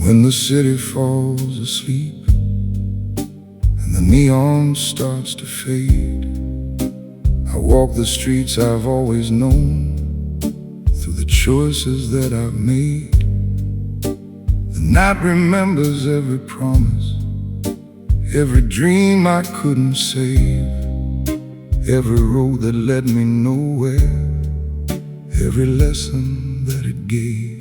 When the city falls asleep and the neon starts to fade, I walk the streets I've always known through the choices that I've made. The night remembers every promise, every dream I couldn't save, every road that led me nowhere, every lesson that it gave.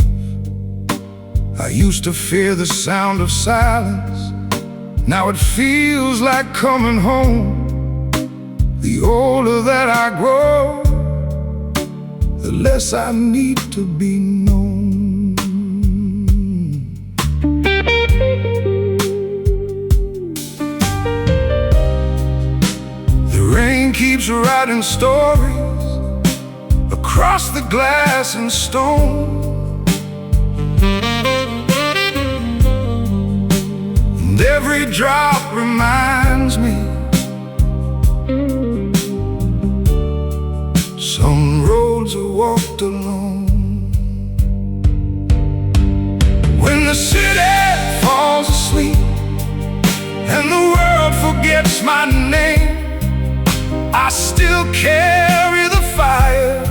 I used to fear the sound of silence, now it feels like coming home. The older that I grow, the less I need to be known. The rain keeps writing stories across the glass and stone, and every drop reminds me some roads are walked alone. When the city falls asleep and the world forgets my name, I still carry the fire,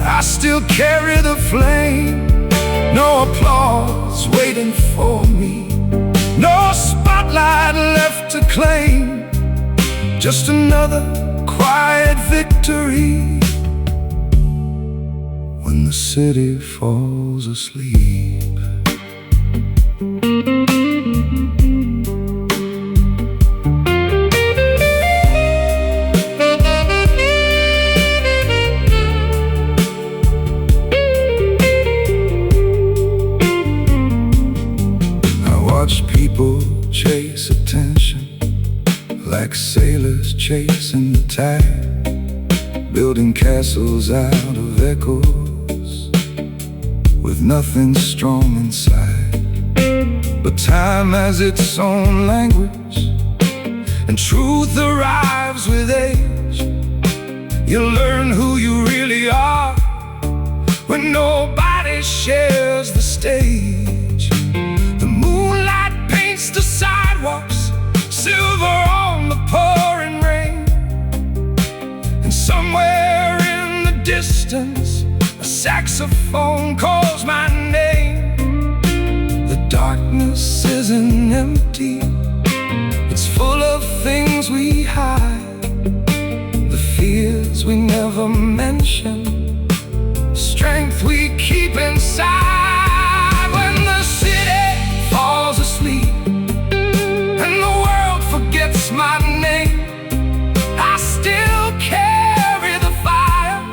I still carry the flame. No applause waiting for me, no spotlight left to claim, just another quiet victory when the city falls asleep. Watch people chase attention like sailors chasing the tide, building castles out of echoes with nothing strong inside. But time has its own language, and truth arrives with age. You learn who you really are when nobody shares the stage. The sidewalks, silver on the pouring rain, and somewhere in the distance a saxophone calls my name. The darkness isn't empty, it's full of things we hide, the fears we never mention, the strength we keep inside. When the city falls asleep my name, I still carry the fire,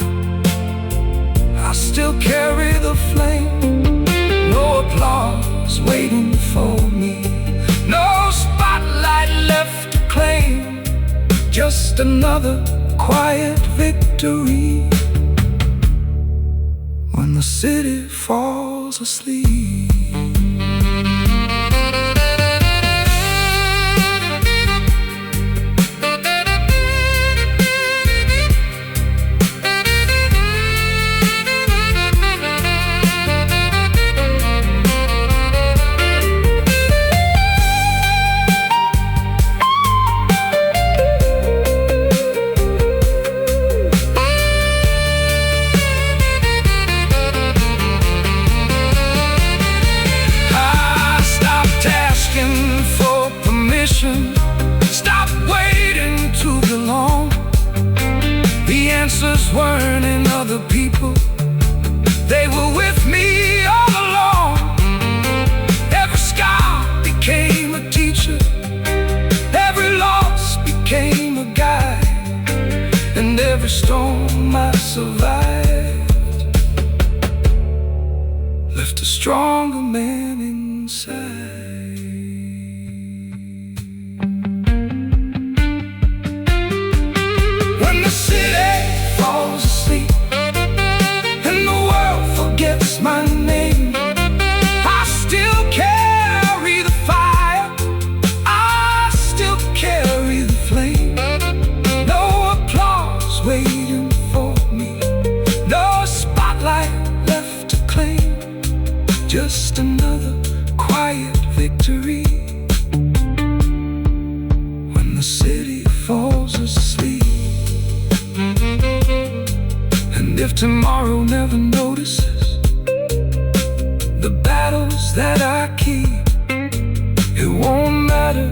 I still carry the flame. No applause waiting for me, no spotlight left to claim, just another quiet victory when the city falls asleep. Stop waiting to belong. The answers weren't in other people, they were with me all along. Every scar became a teacher, every loss became a guide, and every every storm I survived left a stronger man inside. When the city falls asleep and the world forgets my name, I still carry the fire, I still carry the flame. No applause waiting for me, no spotlight left to claim, just another quiet victory. When the city falls asleep, and if tomorrow never notices the battles that I keep, it won't matter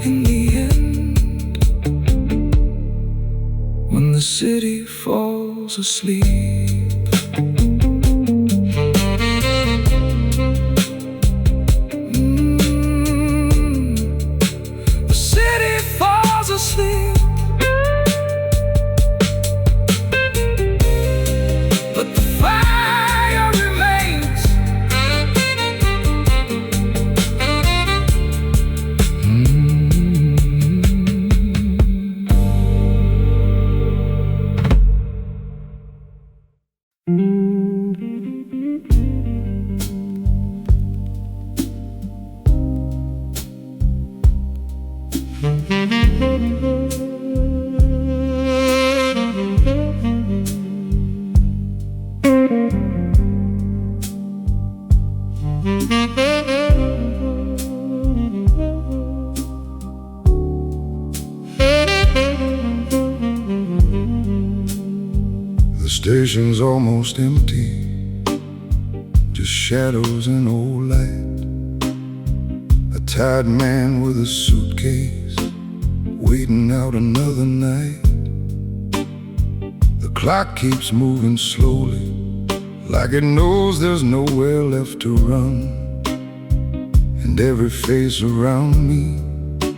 in the end. When the city falls asleep. The city falls asleep, but the fire remains. The station's almost empty, just shadows and old light. A tired man with a suitcase, waiting out another night. The clock keeps moving slowly, like it knows there's nowhere left to run. And every face around me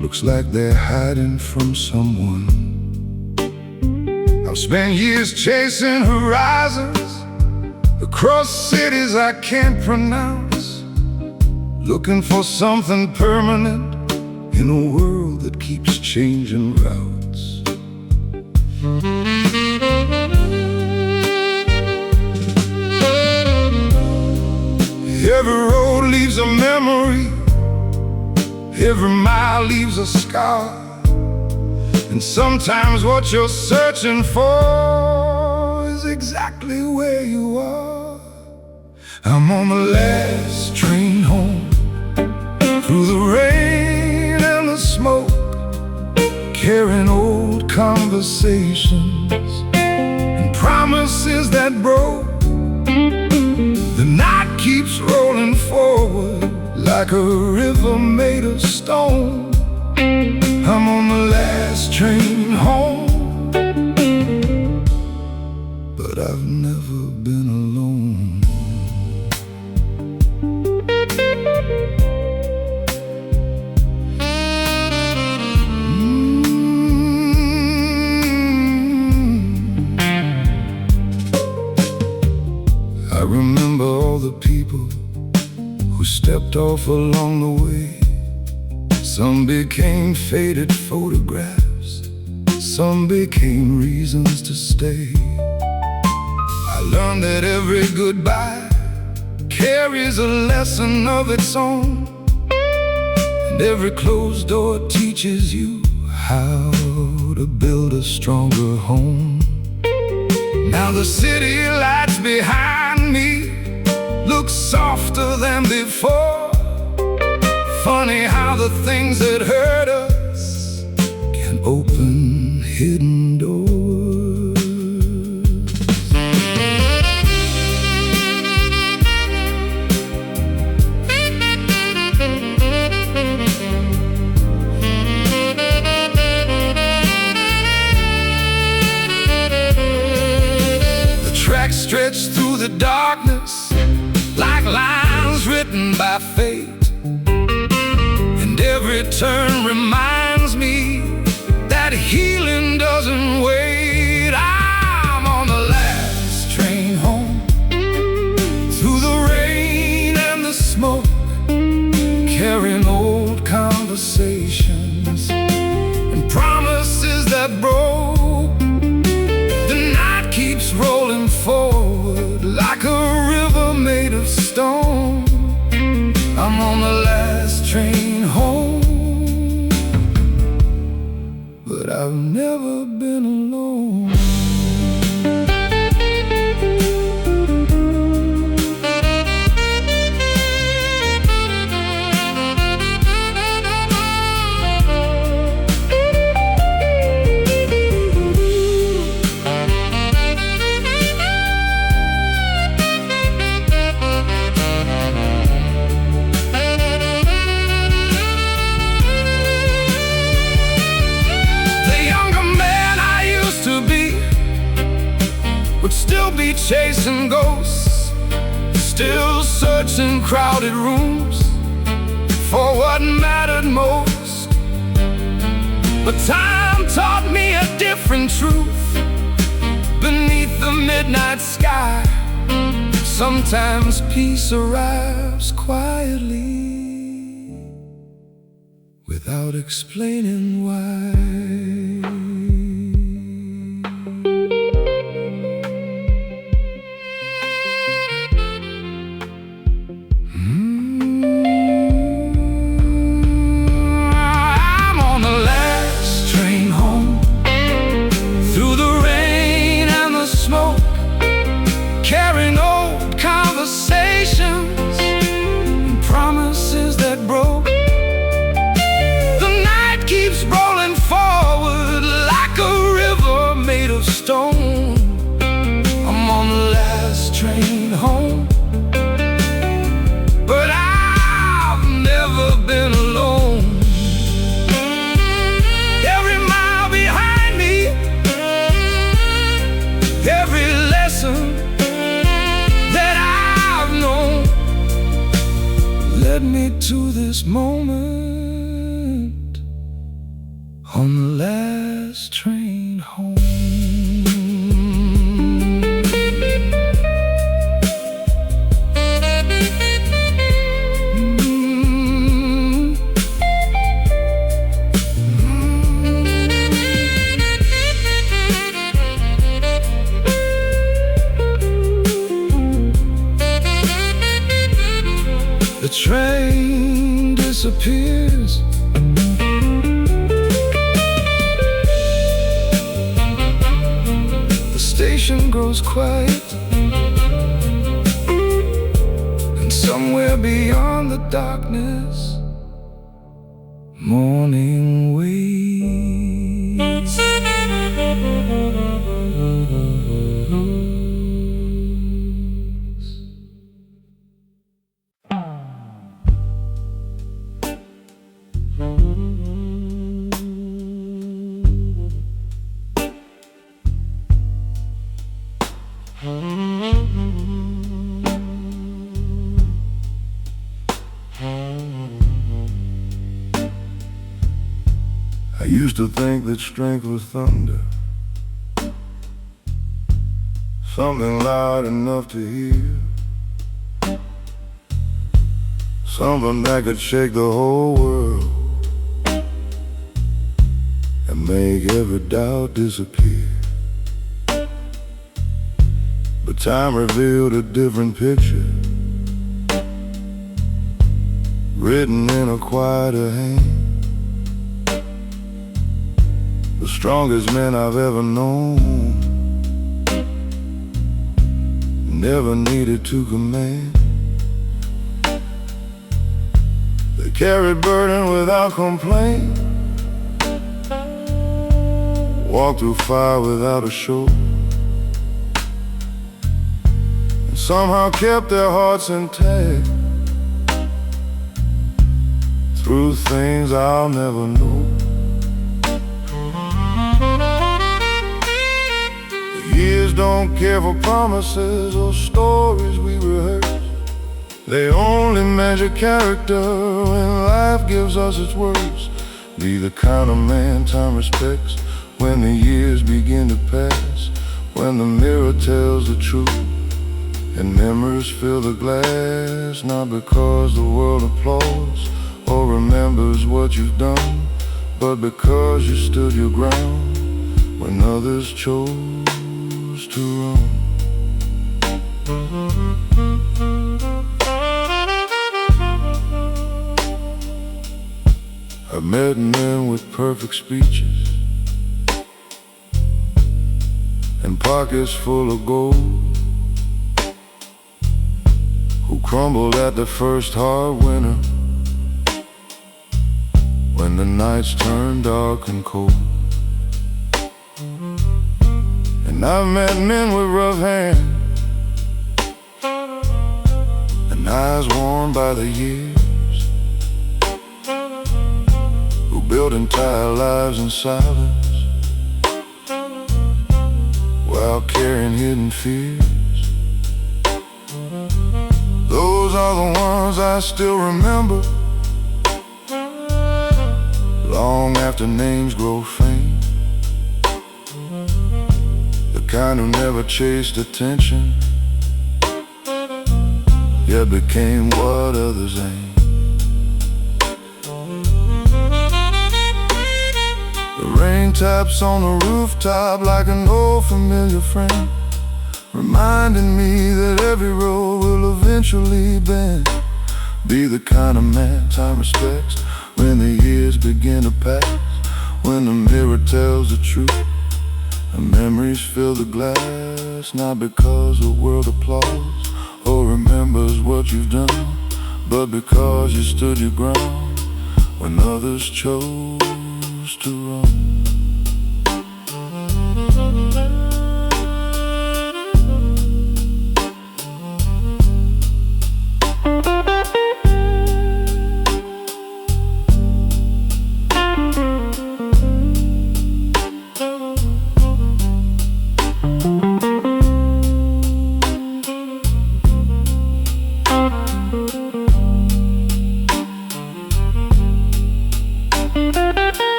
looks like they're hiding from someone. I've spent years chasing horizons across cities I can't pronounce, looking for something permanent in a world that keeps changing routes. Every road leaves a memory, every mile leaves a scar. And sometimes what you're searching for is exactly where you are. I'm on the last train home, through the rain and the smoke, carrying old conversations and promises that broke. The night keeps rolling forward like a river made of stone. I'm on the last train home, but I've never been alone. I remember all the people who stepped off along the way. Some became faded photographs, some became reasons to stay. I learned that every goodbye carries a lesson of its own, and every closed door teaches you how to build a stronger home. Now the city lights behind me look softer than before. Funny how the things that hurt us can open hidden doors. The tracks stretch through the darkness like lines written by fate. Every turn reminds me that healing doesn't wait. been alone. Would still be chasing ghosts, still searching crowded rooms for what mattered most. But time taught me a different truth. Beneath the midnight sky, sometimes peace arrives quietly, without explaining why. Carrying old conversations and promises that broke. The night keeps rolling forward like a river made of stone. I'm on the last train home, but I've never been alone. Every mile behind me, every lesson led me to this moment on the last train home. The train disappears, the station grows quiet, and somewhere beyond the darkness, morning waits. I used to think that strength was thunder, something loud enough to hear, something that could shake the whole world and make every doubt disappear. But time revealed a different picture, written in a quieter hand. The strongest men I've ever known never needed to command. They carried burden without complaint, walked through fire without a show, and somehow kept their hearts intact through things I'll never know. Years don't care for promises or stories we rehearse. They only measure character when life gives us its worst. Be the kind of man time respects when the years begin to pass, when the mirror tells the truth and memories fill the glass. Not because the world applauds or remembers what you've done, but because you stood your ground when others chose to run. I've met men with perfect speeches, and pockets full of gold, who crumbled at the first hard winter when the nights turned dark and cold. And I've met men with rough hands and eyes worn by the years, who built entire lives in silence while carrying hidden fears. Those are the ones I still remember, long after names grow faint. The kind who never chased attention, yet became what others ain't. The rain taps on the rooftop like an old familiar friend, reminding me that every road will eventually bend. Be the kind of man time respects when the years begin to pass, when the mirror tells the truth and memories fill the glass, not because the world applauds or remembers what you've done, but because you stood your ground when others chose to run.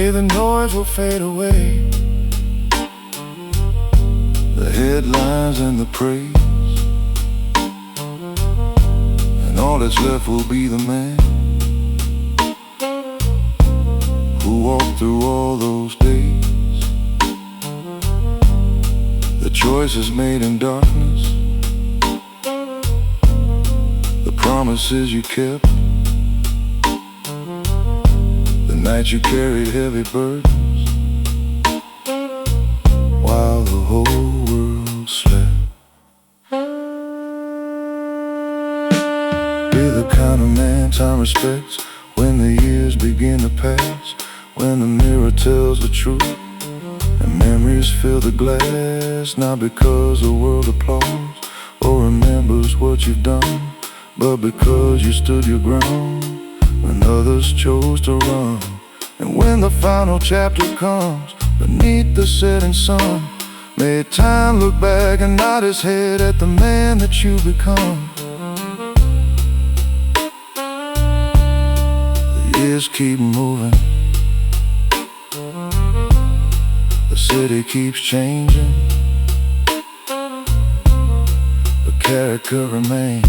The noise will fade away, the headlines and the praise, and all that's left will be the man who walked through all those days. The choices made in darkness, the promises you kept, nights you carried heavy burdens while the whole world slept. Be the kind of man time respects when the years begin to pass, when the mirror tells the truth and memories fill the glass, not because the world applauds or remembers what you've done, but because you stood your ground when others chose to run. And when the final chapter comes beneath the setting sun, may time look back and nod his head at the man that you become. The years keep moving, the city keeps changing, the character remains.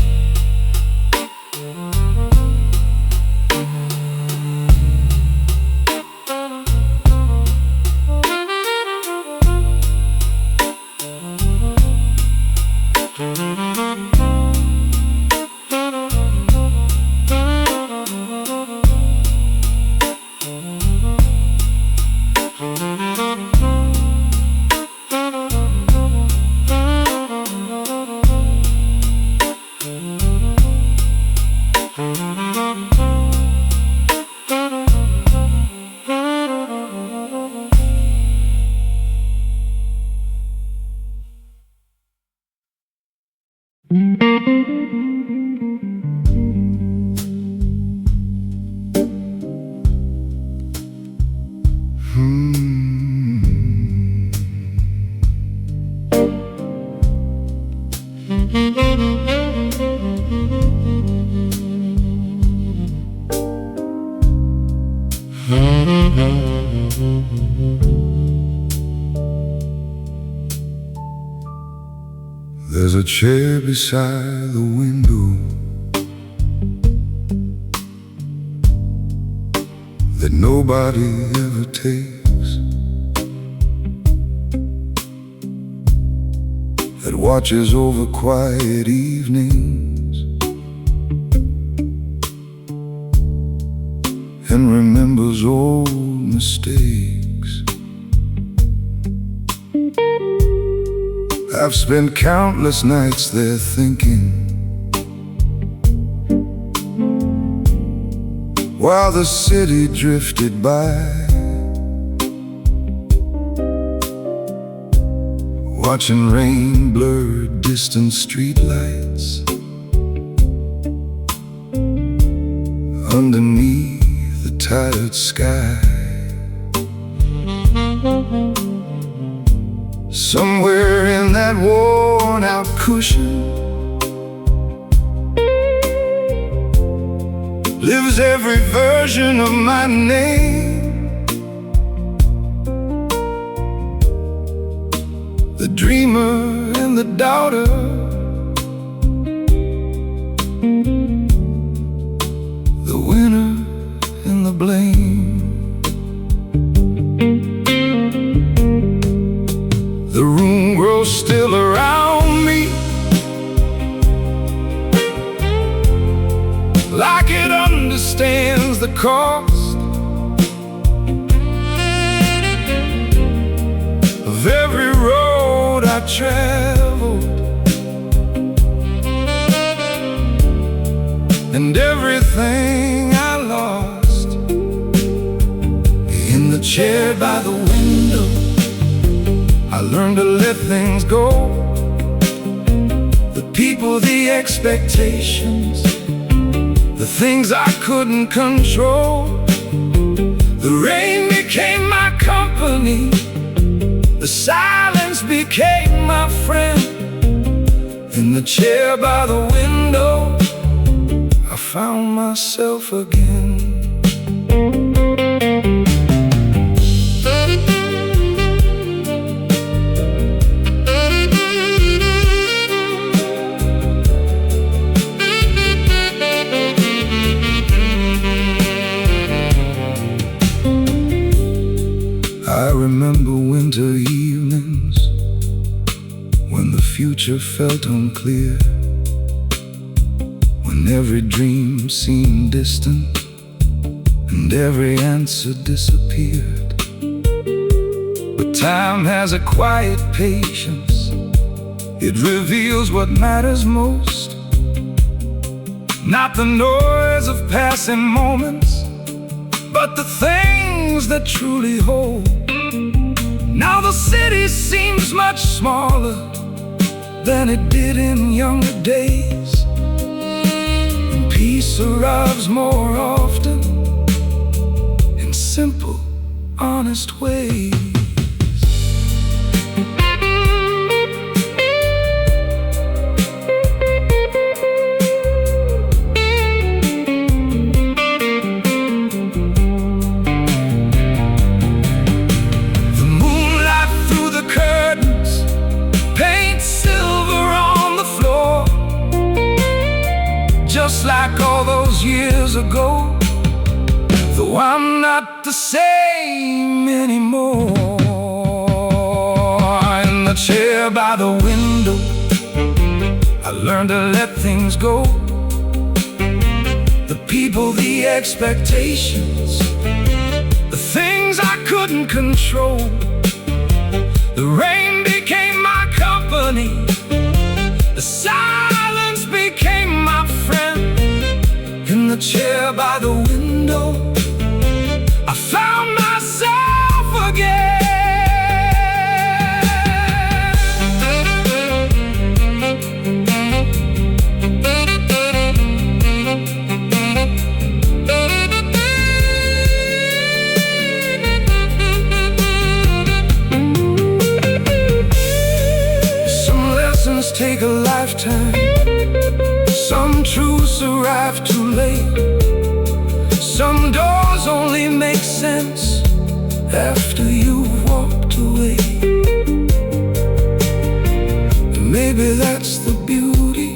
There's a chair beside the window that nobody ever takes. watches over quiet evenings and remembers old mistakes. I've spent countless nights there thinking, while the city drifted by, watching rain blur distant streetlights underneath the tired sky. Somewhere in that worn-out cushion lives every version of my name. The dreamer and the doubter, the winner and the blame. The room grows still around me, like it understands the cost of every road I traveled and everything I lost. In the chair by the window, I learned to let things go. The people, the expectations, the things I couldn't control. The rain became my company, the silence became my friend. In the chair by the window, I found myself again. I remember winter evenings when the future felt unclear, when every dream seemed distant and every answer disappeared. But time has a quiet patience, it reveals what matters most. Not the noise of passing moments, but the things that truly hold. Now the city seems much smaller than it did in younger days, and peace arrives more often in simple, honest ways. Just like all those years ago, though I'm not the same anymore. In the chair by the window, I learned to let things go. The people, the expectations, the things I couldn't control. The rain became my company, the silence became my friend. In the chair by the window, I found myself again. Some lessons take a lifetime, some truths arrive too late. Some doors only make sense after you've walked away. And maybe that's the beauty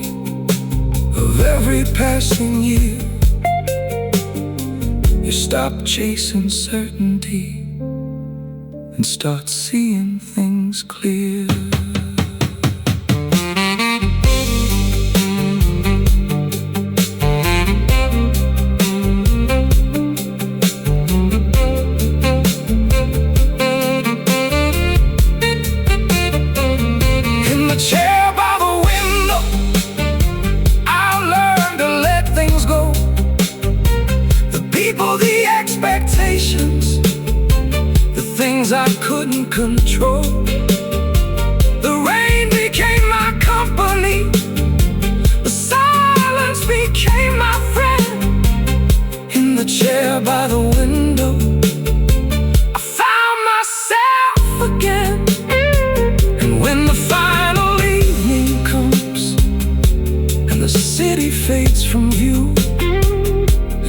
of every passing year. You stop chasing certainty and start seeing things clear. things I couldn't control. The rain became my company, the silence became my friend. In the chair by the window, I found myself again. And when the final evening comes and the city fades from view,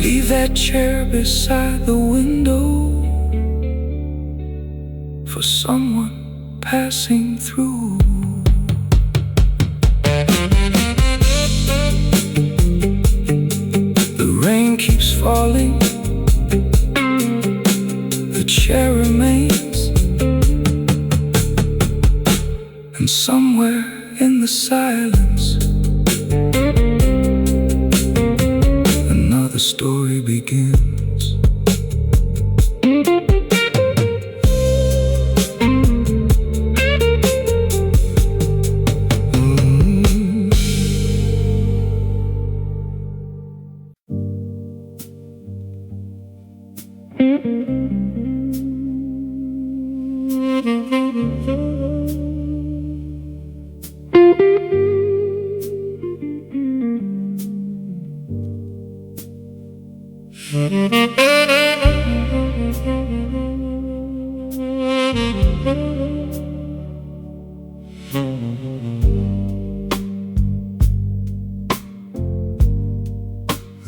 leave that chair beside the window for someone passing through. The rain keeps falling, the chair remains, and somewhere in the silence, another story begins.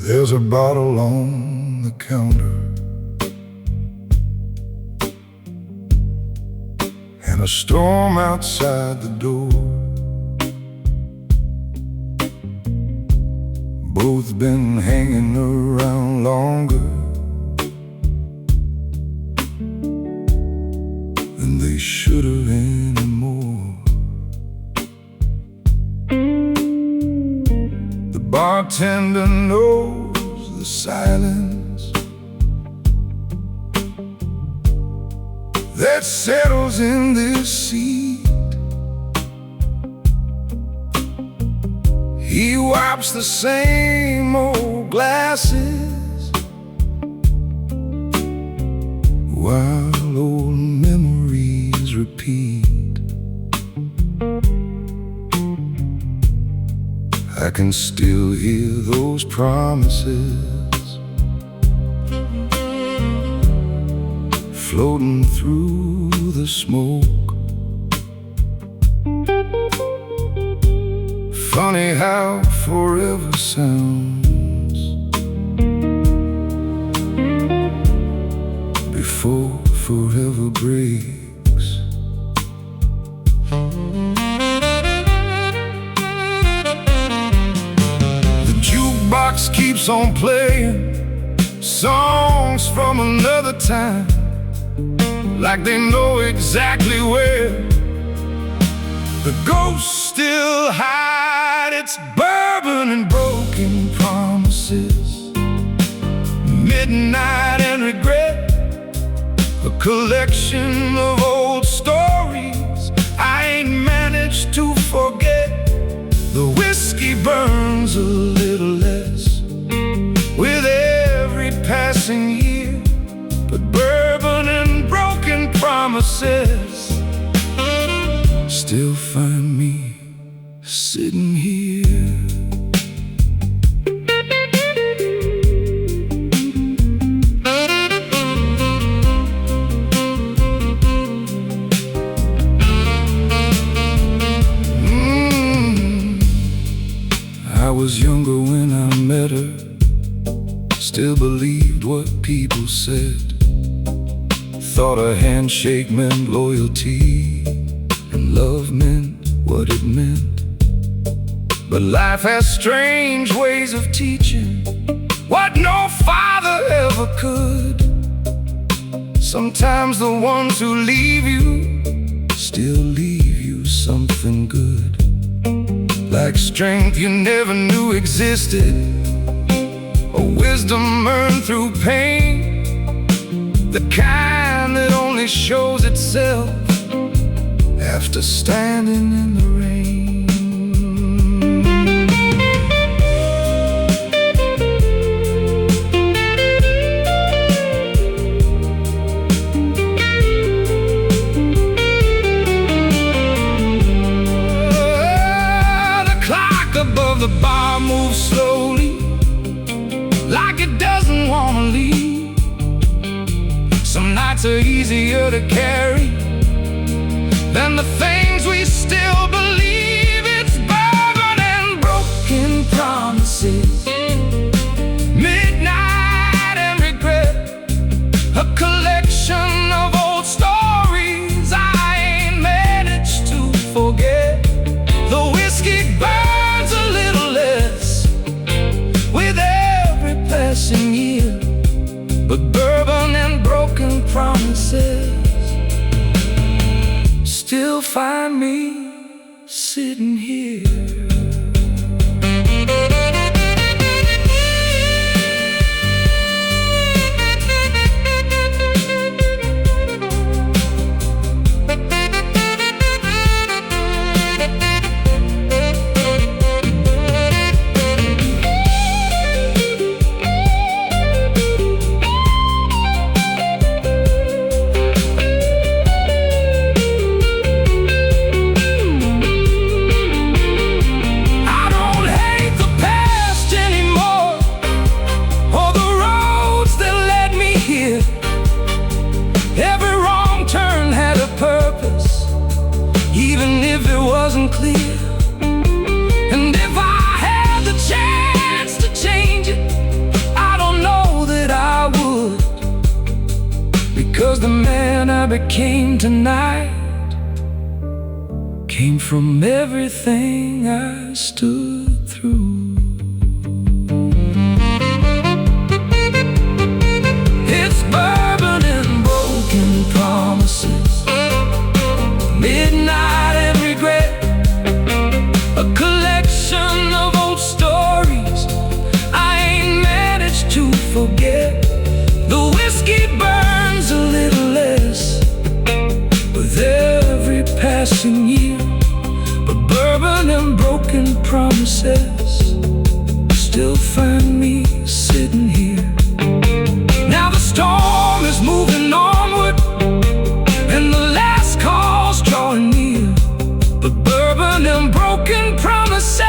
There's a bottle on the counter and a storm outside the door. Both been hanging around longer than they should have anymore. The bartender knows the silence that settles in this seat. He wipes the same old glasses while old memories repeat. I can still hear those promises floating through the smoke. Funny how forever sounds before forever breaks. The jukebox keeps on playing songs from another time, like they know exactly where the ghosts still hide. It's bourbon and broken promises, midnight and regret, a collection of old stories I ain't managed to forget. The whiskey burns a little less with every passing year, but bourbon and broken promises still find me sitting here. I was younger when I met her, still believed what people said, thought a handshake meant loyalty and love meant what it meant. But life has strange ways of teaching what no father ever could. Sometimes the ones who leave you still leave you something good, like strength you never knew existed, or wisdom earned through pain, the kind that only shows itself after standing in the rain. the bar moves slowly, like it doesn't want to leave. Some nights are easier to carry than the things we still believe. It's bourbon and broken promises, midnight and regret, a collection of old stories I ain't managed to forget. The whiskey burns a little less with every passing year, but bourbon and broken promises still find me sitting here. Clear. And if I had the chance to change it, I don't know that I would, because the man I became tonight came from everything I stood through. It's bourbon and broken promises, midnight and regret, a collection of old stories I ain't managed to forget. The whiskey burns a little less with every passing year, but bourbon and broken promises still find me sitting here. Now the storm is moving onward and the last call's drawing near, but bourbon and broken promises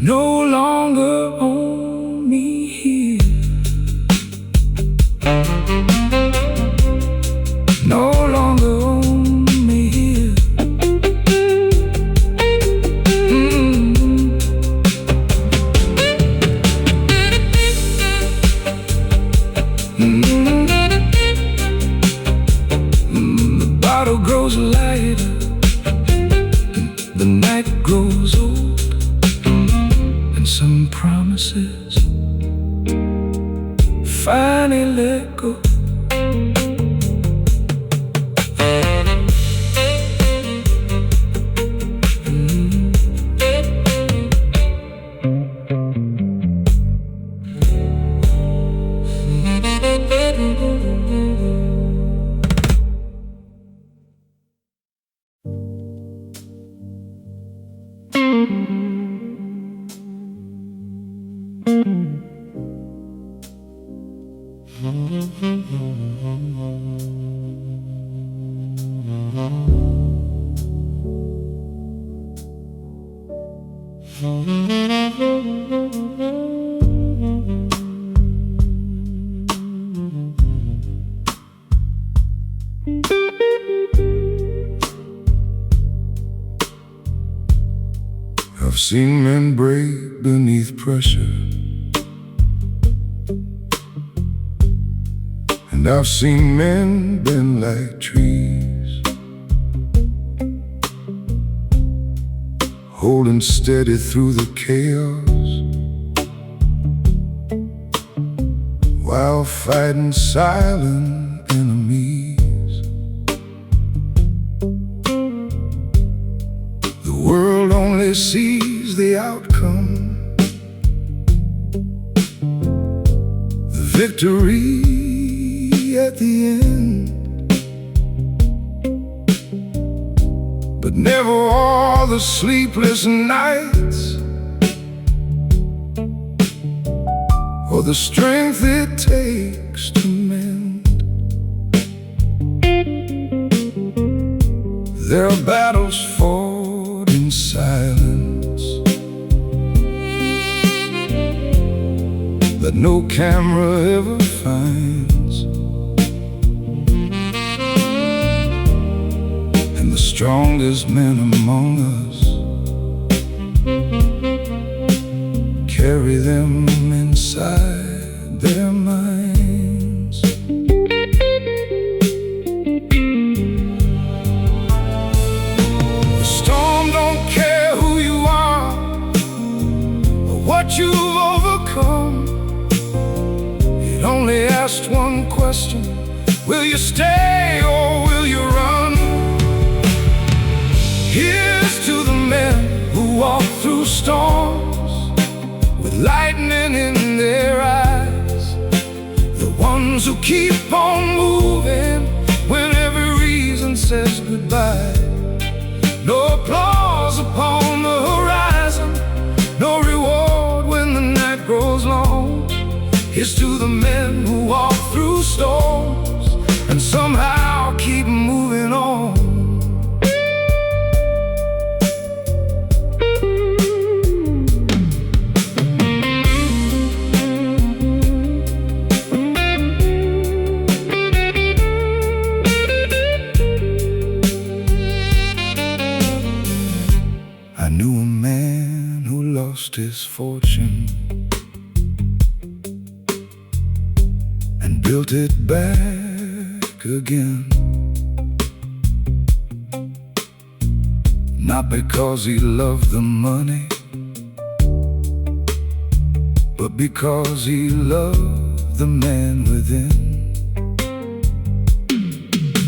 no longer own me here. No longer own me here. The bottle grows lighter, the night grows old, and some promises finally let go. I've seen men break beneath pressure, and I've seen men bend like trees, holding steady through the chaos while fighting silent enemies. The world only sees the outcome, the victory at the end, but never all the sleepless nights or the strength it takes to mend. There are battles fought in silence, that no camera ever finds. And the strongest men among us carry them inside their minds. The storm don't care who you are or what you've overcome. It only asked one question: will you stay or will you run? Here's to the men who walk through storms with lightning in their eyes, the ones who keep on moving when every reason says goodbye. No applause upon the horizon, no reward when the night grows long. Here's to the men who walk through storms and somehow keep moving on. I knew a man who lost his fortune and built it back again. Not because he loved the money, but because he loved the man within.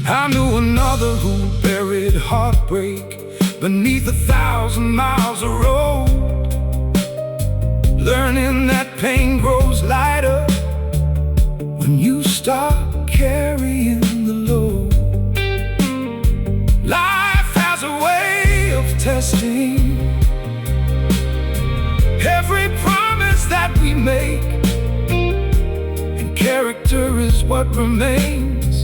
I knew another who buried heartbreak beneath 1,000 miles of road, learning that pain grows lighter when you stop carrying the load. Life has a way of testing every promise that we make, and character is what remains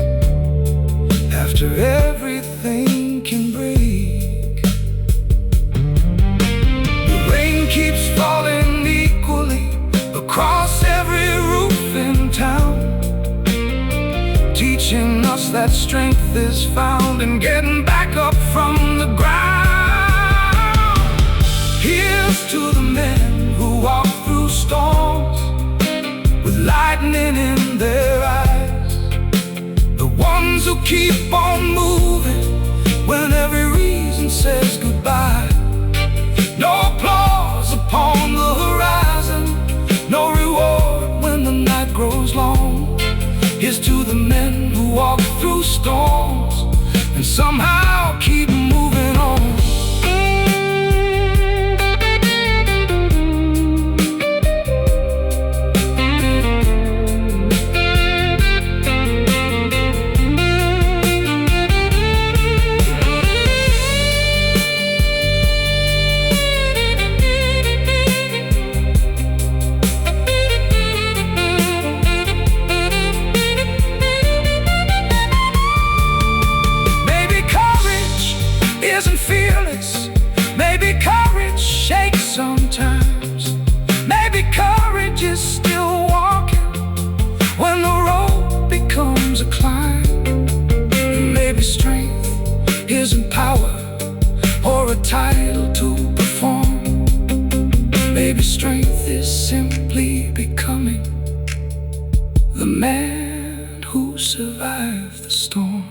after everything can break. Keeps falling equally across every roof in town, teaching us that strength is found in getting back up from the ground. Here's to the men who walk through storms with lightning in their eyes, the ones who keep on moving when every reason says goodbye. No applause upon the horizon, no reward when the night grows long. Here's to the men who walk through storms and somehow keep moving on. Sometimes, maybe courage is still walking when the road becomes a climb. And maybe strength isn't power or a title to perform. Maybe strength is simply becoming the man who survived the storm.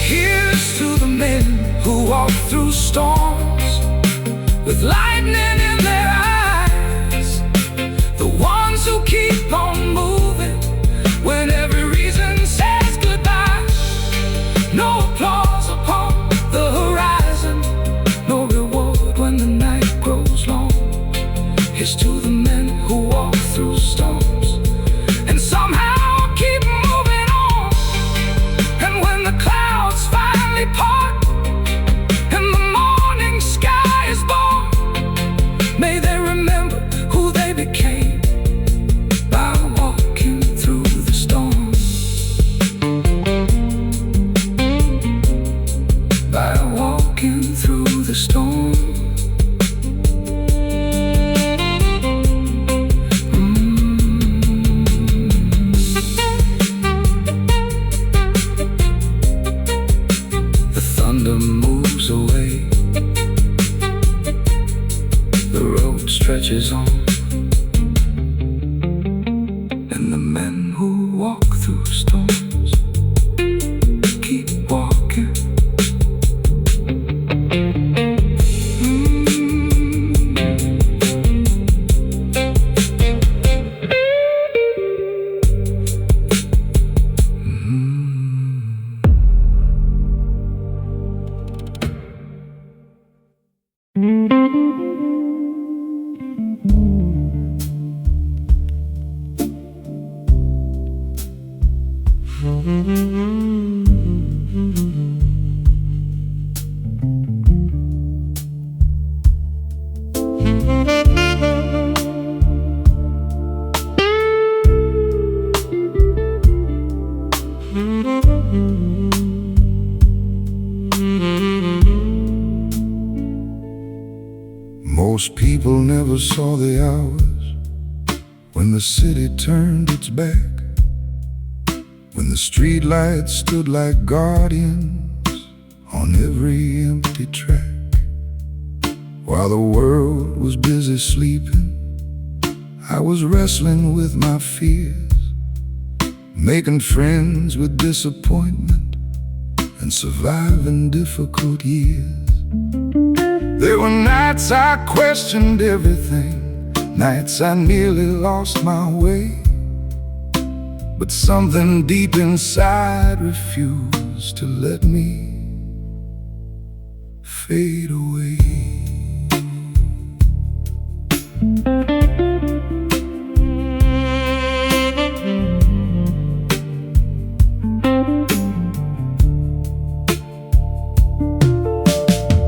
Here's to the men who walk through storms with lightning in their eyes, the ones who keep on moving when every reason says goodbye. No applause upon the horizon, no reward when the night grows long. Here's to the men who walk through storms and somehow keep moving on. And when the clouds finally part, and the men who walk through storms keep walking. Most people never saw the hours when the city turned its back, when the streetlights stood like guardians on every empty track. While the world was busy sleeping, I was wrestling with my fears, making friends with disappointment and surviving difficult years. There were nights I questioned everything, nights I nearly lost my way, but something deep inside refused to let me fade away.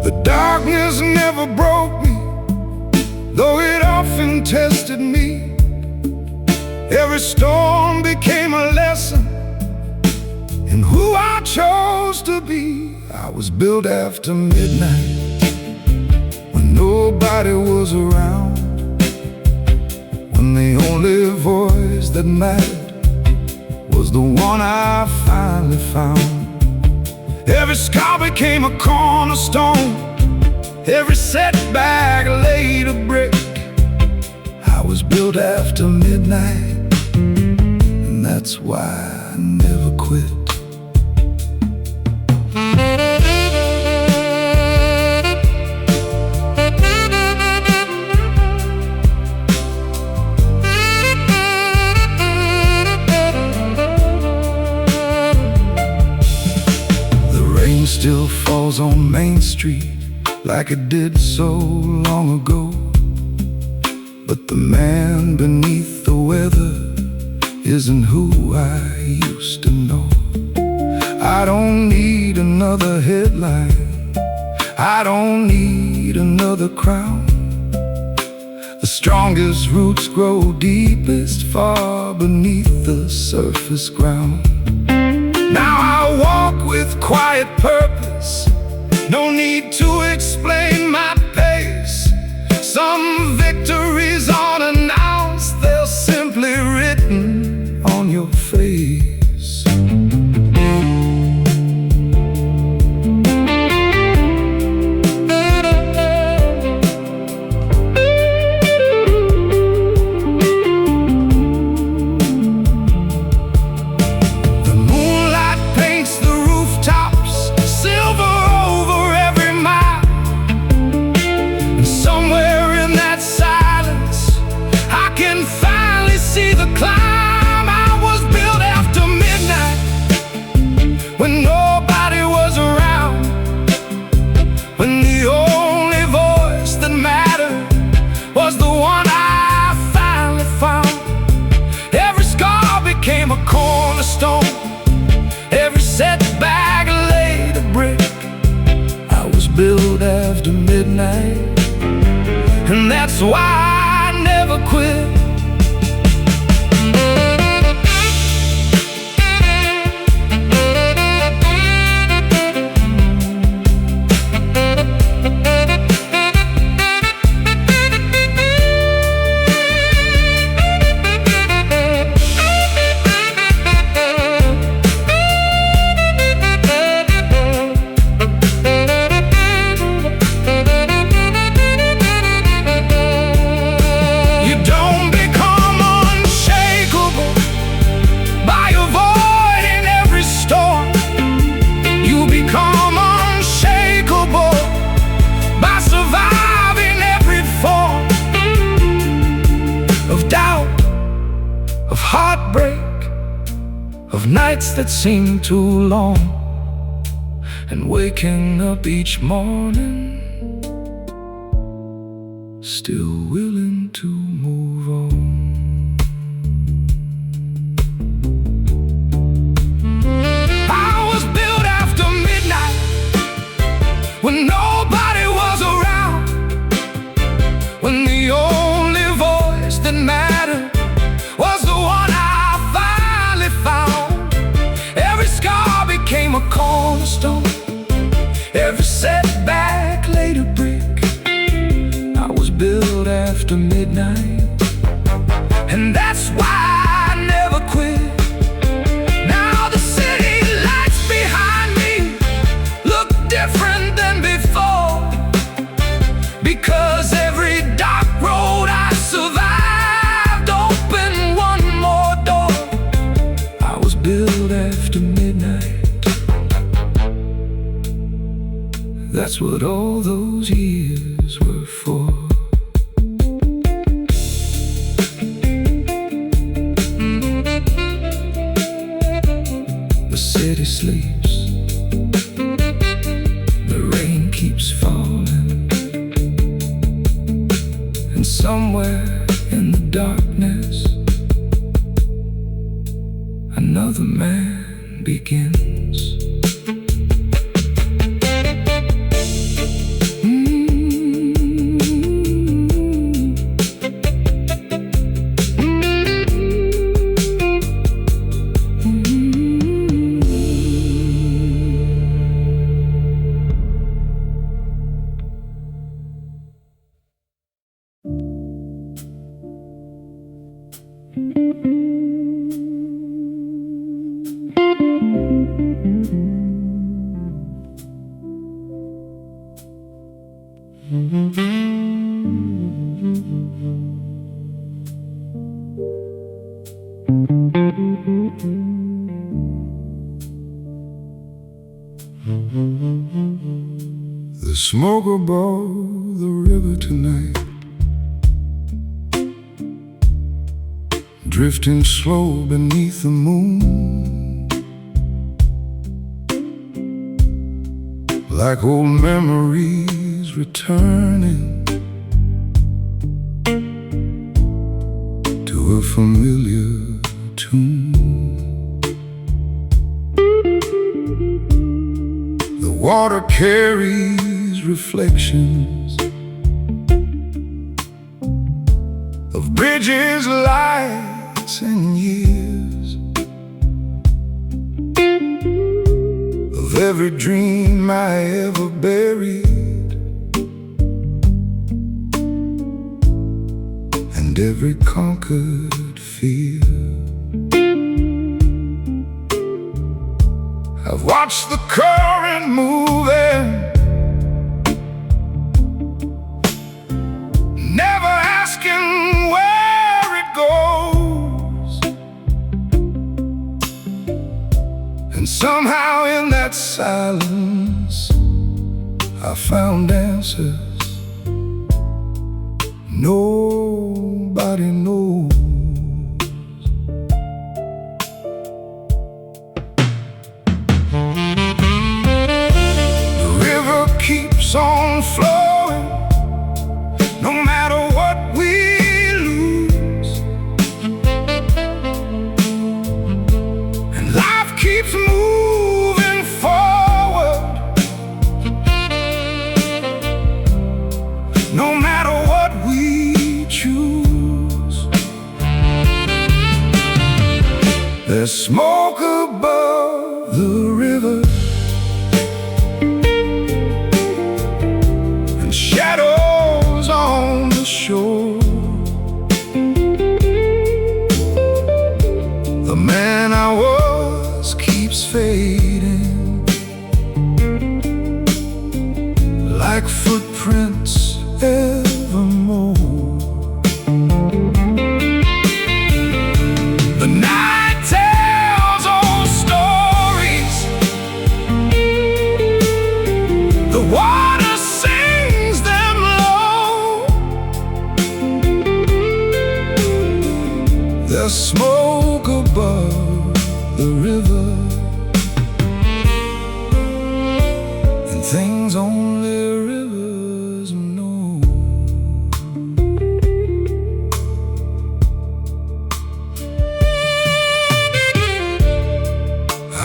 The darkness never broke me, though it often tested me. Every storm became a lesson in who I chose to be. I was built after midnight, when nobody was around, when the only voice that mattered was the one I finally found. Every scar became a cornerstone, every setback laid a brick. I was built after midnight, and that's why I never quit. Still falls on Main Street like it did so long ago, but the man beneath the weather isn't who I used to know. I don't need another headline, I don't need another crown. The strongest roots grow deepest far beneath the surface ground. Now I walk with quiet purpose, no need to explain my pace. Some victories unannounced, they're simply written on your face. When nobody was around, when the only voice that mattered was the one I finally found. Every scar became a cornerstone, every setback laid a brick. I was built after midnight, and that's why I never quit. Don't break of nights that seem too long, and waking up each morning still willing to move on. I was built after midnight, when nobody was around, when the only voice that mattered was the one I finally found. Every scar became a cornerstone, every setback laid a brick. I was built after midnight, and that's why I never quit. Now the city lights behind me look different than before, because every dark road I survived opened one more door. I was built after midnight. That's what all those years were for. The city sleeps, the rain keeps falling, and somewhere in the darkness another man begins. The smoke above the river tonight, drifting slow beneath the moon, like old memories returning to a familiar tune. The water carries reflections of bridges, lights, and years, of every dream I ever buried, and every conquered fear. I've watched the current moving, never asking where it goes, and somehow in that silence I found answers nobody knows. Keeps on flowing, no matter what we lose, and life keeps moving forward, no matter what we choose. There's smoke above the river, shadows on the shore. The man I was keeps fading, like footprints evermore. The night tells old stories, the water sings them low. There's smoke above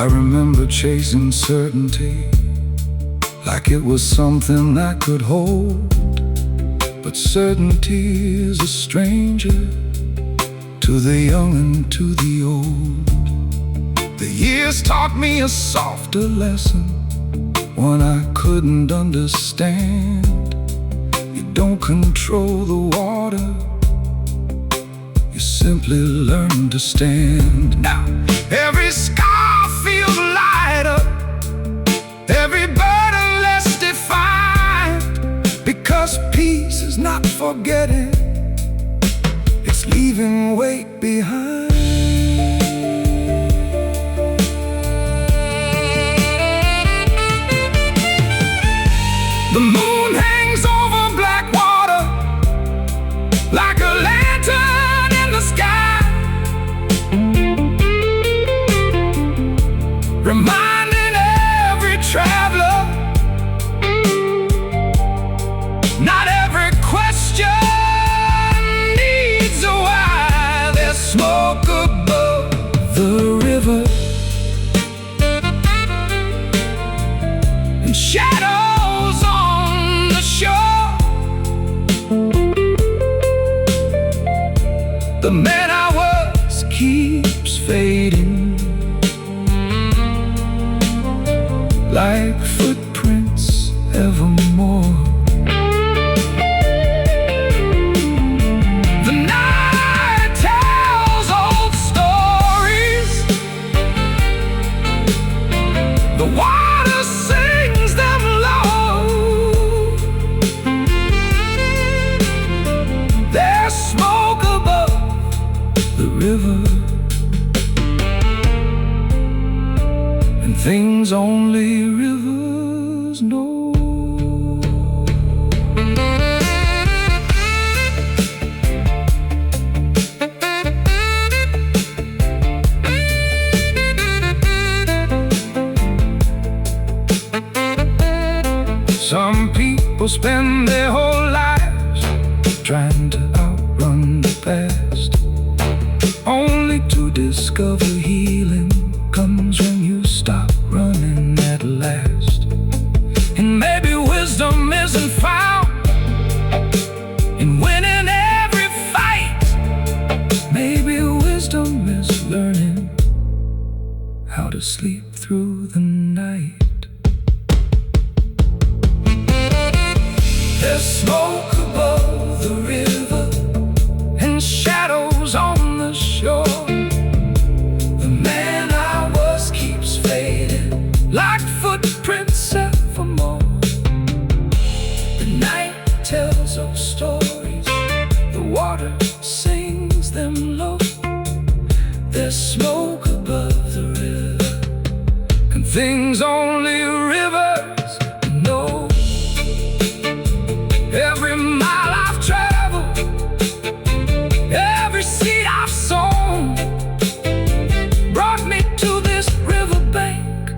I remember chasing certainty like it was something I could hold. But certainty is a stranger to the young and to the old. The years taught me a softer lesson, one I couldn't understand. You don't control the water, you simply learn to stand. Now, every scar feels lighter, every burden less defined, because peace is not forgetting, it's leaving weight behind. The moon hangs over black water like a lantern in the sky, reminding every traveler, not every question needs a why. There's smoke above the river and shadows on the shore. The man I was keeps fading like footprints evermore. The night tells old stories, the water sings them low. There's smoke above the river, and things only rivers know. Some people spend their whole lives trying to outrun the past, only to discover healing comes when you stop running at last. And maybe wisdom isn't found in winning every fight. Maybe wisdom is learning how to sleep through the night. There's smoke above the river and shadows on the shore. The man I was keeps fading like footprints evermore. The night tells of stories, the water sings them low. There's smoke above the river, and things only rivers know. Every mile I've traveled, every seed I've sown, brought me to this riverbank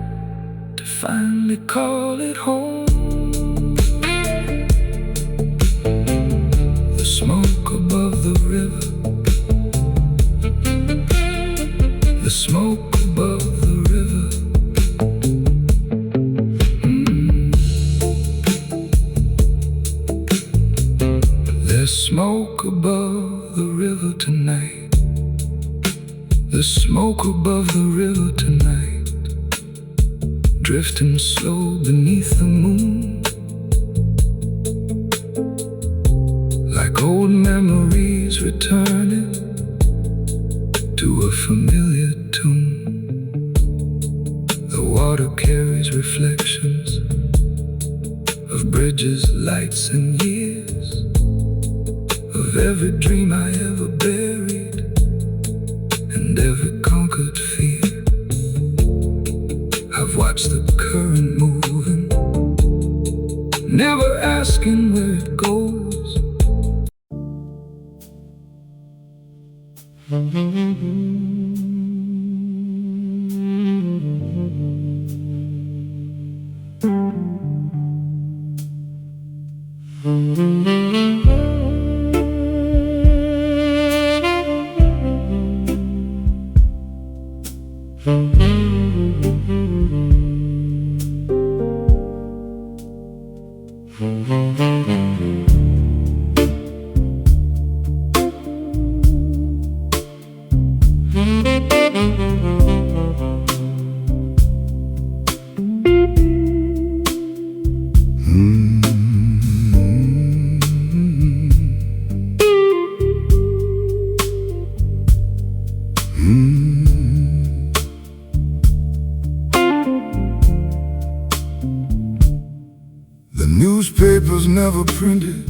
to finally call it home. The smoke above the river, the smoke above the river. There's smoke above the river tonight. There's smoke above the river tonight, drifting slow beneath the moon, like old memories returning to a familiar tune. The water carries reflections of bridges, lights, and years, of every dream I ever buried and every conquered fear. I've watched the current moving, never asking where it goes. was never printed,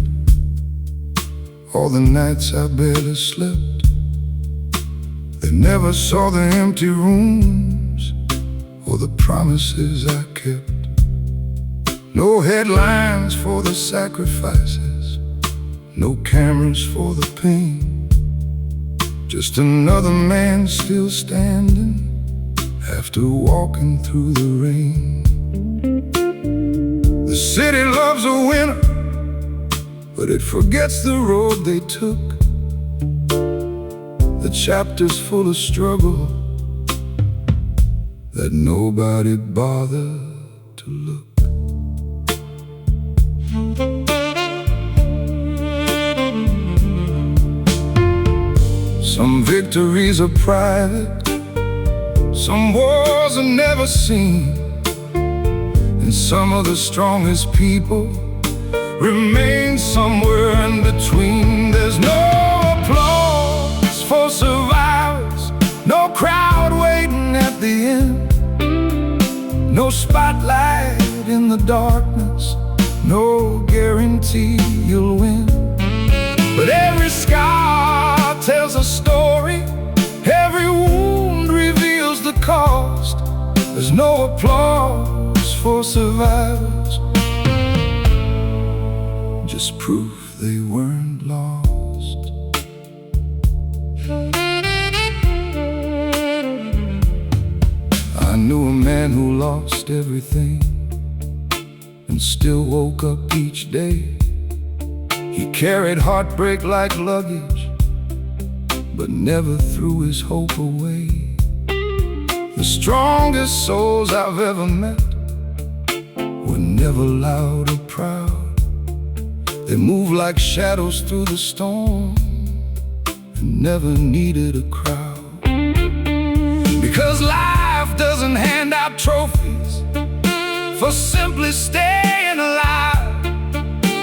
all the nights I barely slept. They never saw the empty rooms or the promises I kept. No headlines for the sacrifices, no cameras for the pain. Just another man still standing after walking through the rain. The city loves a winner, but it forgets the road they took. The chapters full of struggle that nobody bothered to look. Some victories are private, some wars are never seen, and some of the strongest people remain somewhere in between. There's no applause for survivors, no crowd waiting at the end, no spotlight in the darkness, no guarantee you'll win. But every scar tells a story, every wound reveals the cost. There's no applause for survivors, just proof they weren't lost. I knew a man who lost everything and still woke up each day. He carried heartbreak like luggage, but never threw his hope away. The strongest souls I've ever met were never loud or proud. They moved like shadows through the storm and never needed a crowd. Because life doesn't hand out trophies for simply staying alive.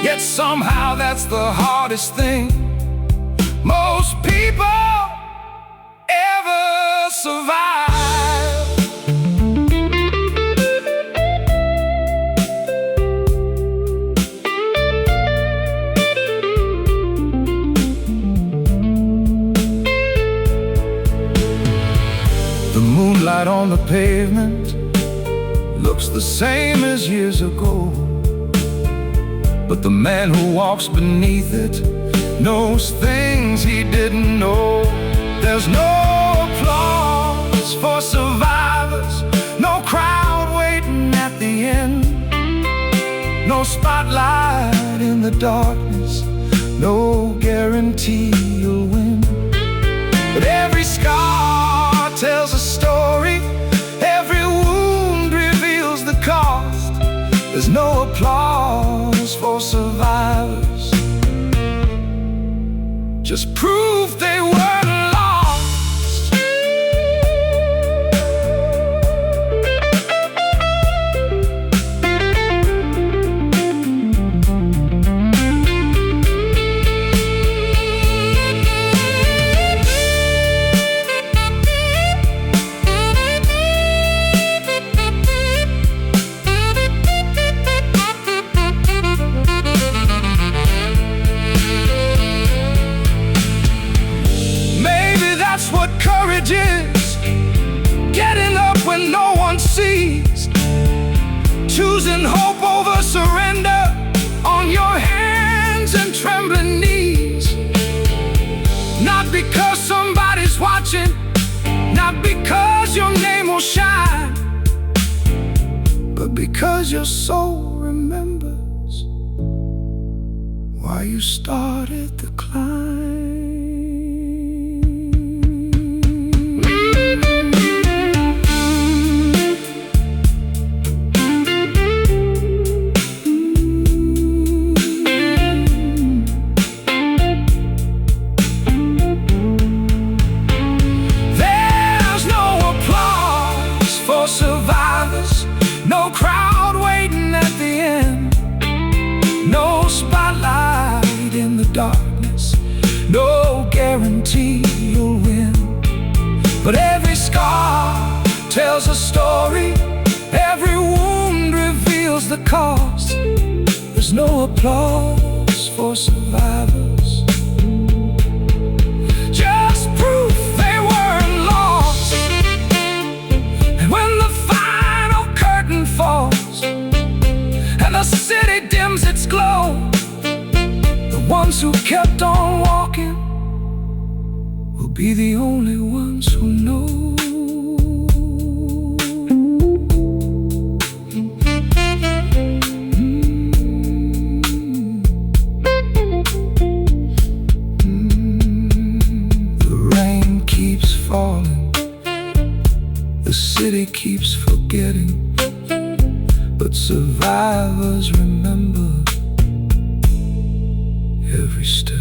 Yet somehow that's the hardest thing most people ever survive. The moonlight on the pavement looks the same as years ago, but the man who walks beneath it knows things he didn't know. There's no applause for survivors, no crowd waiting at the end, no spotlight in the darkness, no guarantee you'll win. But every scar tells a story, every wound reveals the cost. There's no applause for survivors, just proof they weren't lost. That's what courage is, getting up when no one sees, choosing hope over surrender, on your hands and trembling knees. Not because somebody's watching, not because your name will shine, but because your soul remembers why you started the climb. Survivors, no crowd waiting at the end, no spotlight in the darkness, no guarantee you'll win. But every scar tells a story, every wound reveals the cost. There's no applause for survivors, just proof they weren't lost. And when the final curtain falls and the city dims its glow, the ones who kept on walking will be the only ones who know. The city keeps forgetting, but survivors remember every step.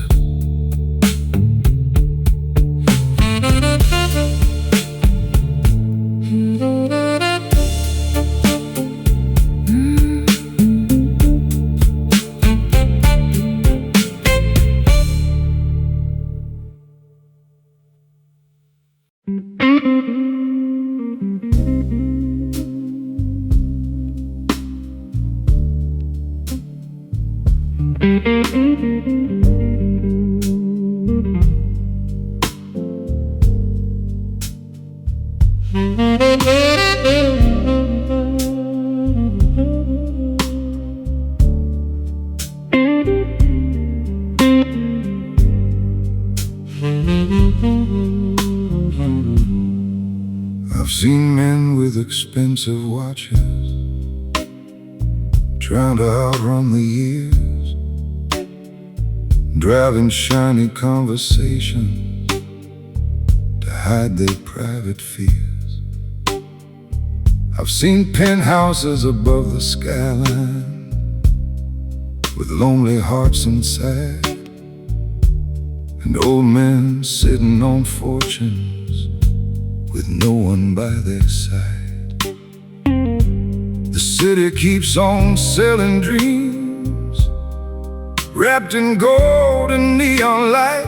I've seen men with expensive watches trying to outrun the years, driving shiny conversations to hide their private fears. I've seen penthouses above the skyline with lonely hearts inside, and old men sitting on fortunes with no one by their side. The city keeps on selling dreams wrapped in gold and neon light,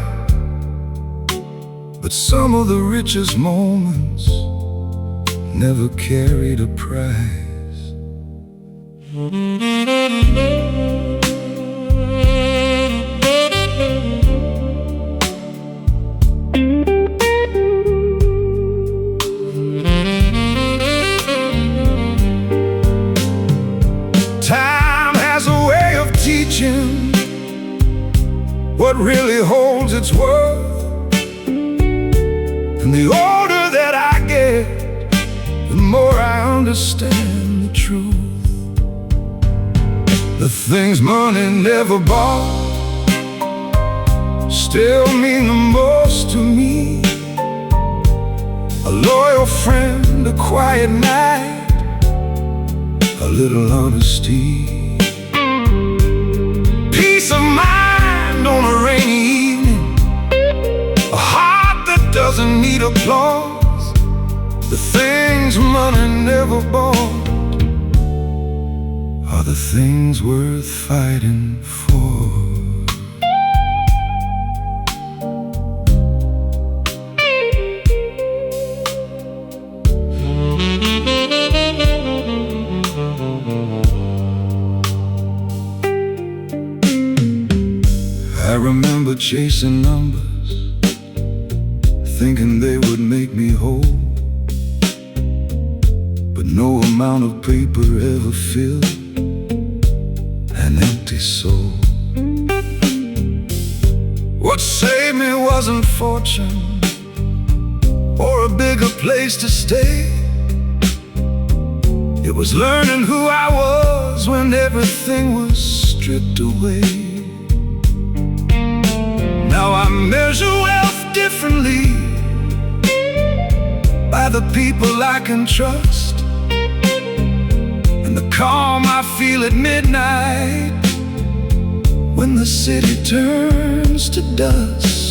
but some of the richest moments never carried a price. What really holds its worth, and the older that I get, the more I understand the truth. The things money never bought still mean the most to me. A loyal friend, a quiet night, a little honesty, peace of mind on a rainy evening, a heart that doesn't need applause. The things money never bought are the things worth fighting for. I remember chasing numbers, thinking they would make me whole, but no amount of paper ever filled an empty soul. What saved me wasn't fortune or a bigger place to stay. It was learning who I was when everything was stripped away. Now I measure wealth differently, by the people I can trust, and the calm I feel at midnight when the city turns to dust.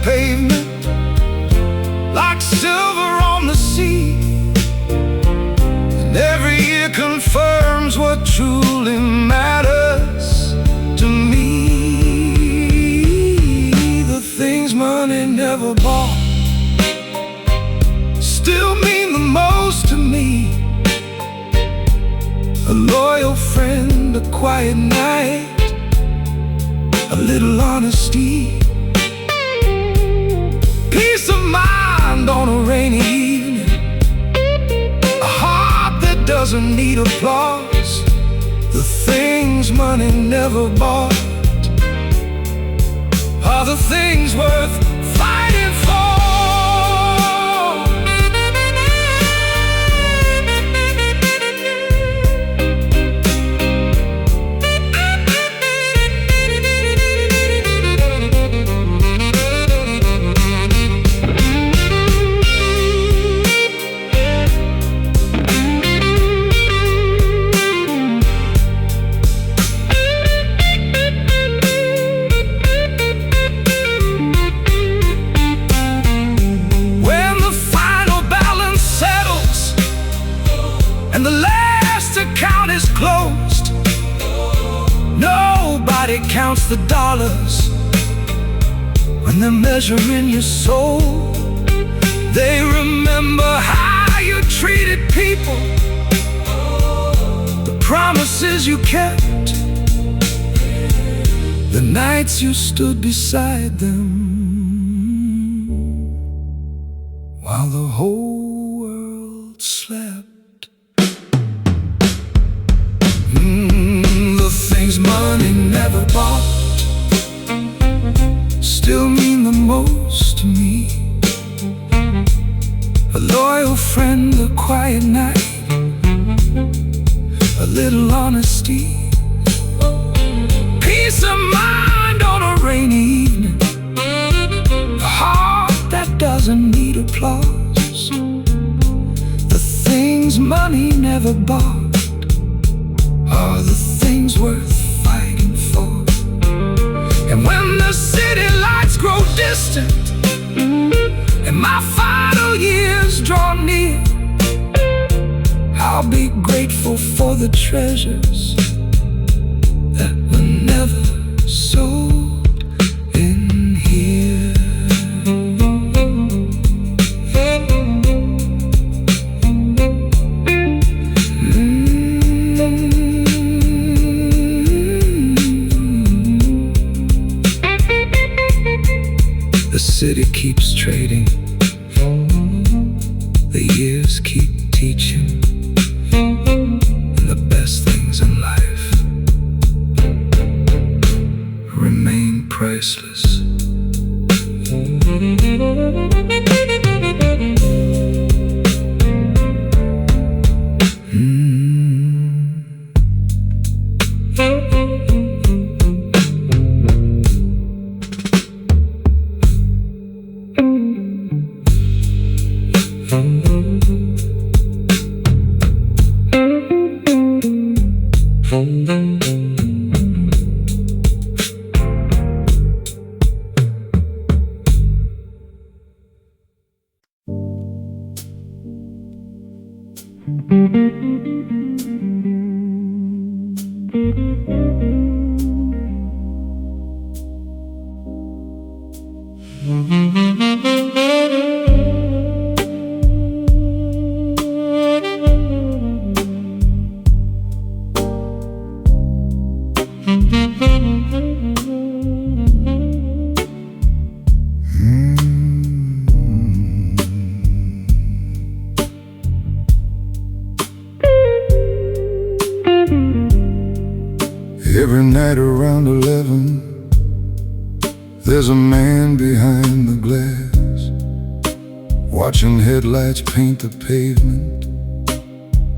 Pavement like silver on the sea, and every truly matters to me. The things money never bought still mean the most to me. A loyal friend, a quiet night, a little honesty, peace of mind on a rainy evening, a heart that doesn't need applause. The things money never bought are the things worth fighting for. And the last account is closed, nobody counts the dollars when they're measuring your soul. They remember how you treated people, the promises you kept, the nights you stood beside them while the whole world slept. The things money never bought still mean the most to me. A loyal friend, a quiet night, a little honesty, peace of mind on a rainy evening, a heart that doesn't need applause. The things money never bought are the things worth fighting for. And when the city lights grow distant and my final years draw near, I'll be grateful for the treasures that were never sold in here. The city keeps trading, the years keep teaching, and the best things in life remain priceless. Every night around 11, there's a man behind the glass, watching headlights paint the pavement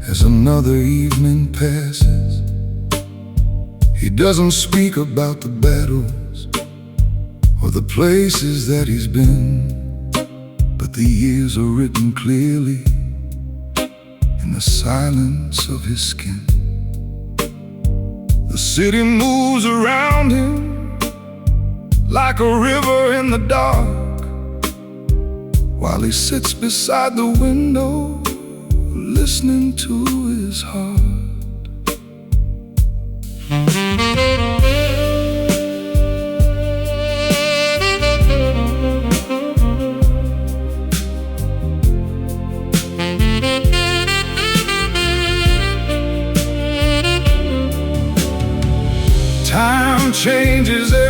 as another evening passes. He doesn't speak about the battles or the places that he's been, but the years are written clearly in the silence of his skin. The city moves around him like a river in the dark, while he sits beside the window listening to his heart.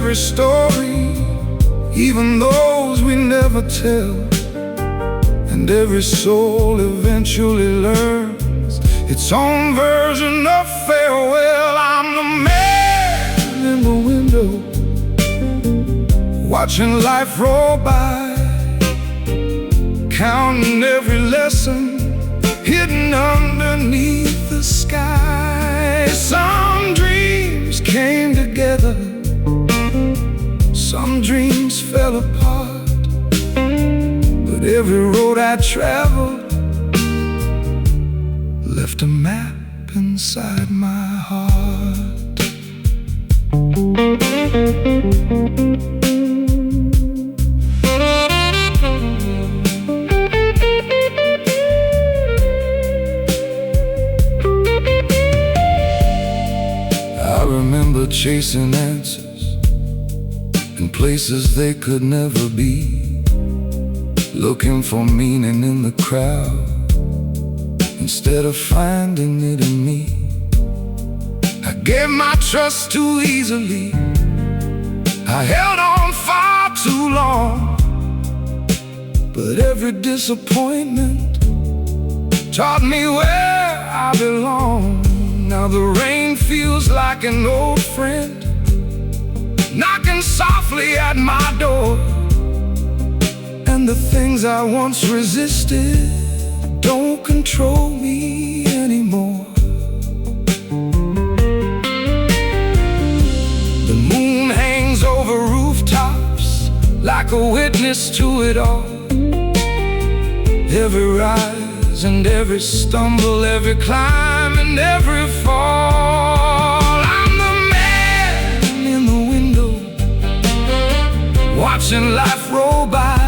every story, even those we never tell. And every soul eventually learns its own version of farewell. I'm the man in the window, watching life roll by, counting every lesson hidden underneath the sky. Some dreams came together, some dreams fell apart, but every road I traveled left a map inside my heart. I remember chasing answers in places they could never be, looking for meaning in the crowd instead of finding it in me. I gave my trust too easily, I held on far too long, but every disappointment taught me where I belong. Now the rain feels like an old friend, knocking softly at my door. And the things I once resisted don't control me anymore. The moon hangs over rooftops like a witness to it all. Every rise and every stumble, every climb and every fall. I'm the man in the window, watching life roll by,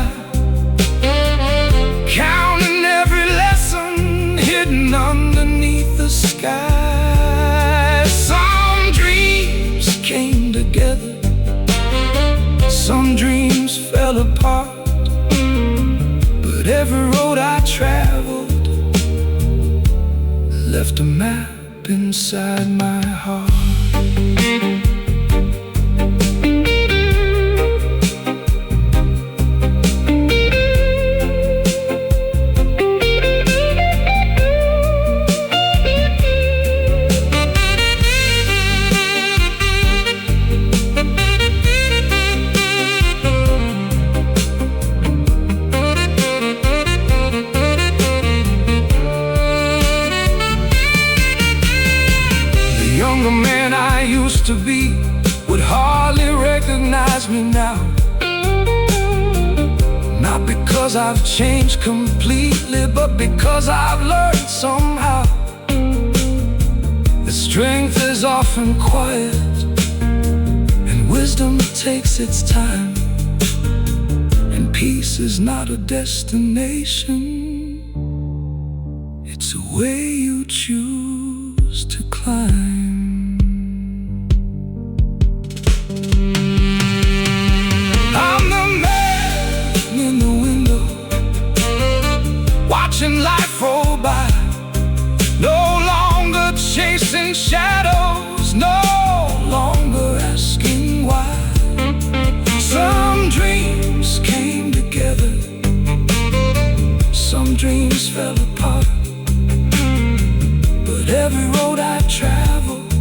counting every lesson hidden underneath the sky. Some dreams came together, some dreams fell apart, but every road I traveled left a map inside my heart. The man I used to be would hardly recognize me now. Not because I've changed completely, but because I've learned somehow that strength is often quiet and wisdom takes its time, and peace is not a destination, it's a way you choose to climb. Watching life roll by, no longer chasing shadows, no longer asking why. Some dreams came together, some dreams fell apart, but every road I traveled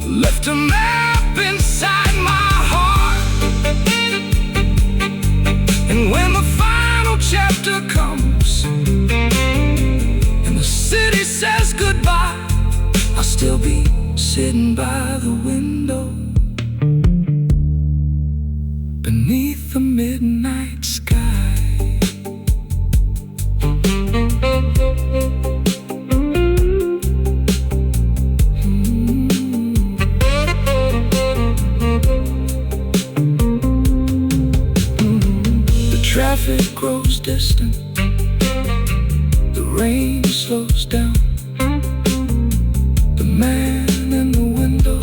left a map inside my heart. And when the final chapter comes and the city says goodbye, I'll still be sitting by the window beneath the midnight sky. Traffic grows distant, the rain slows down. The man in the window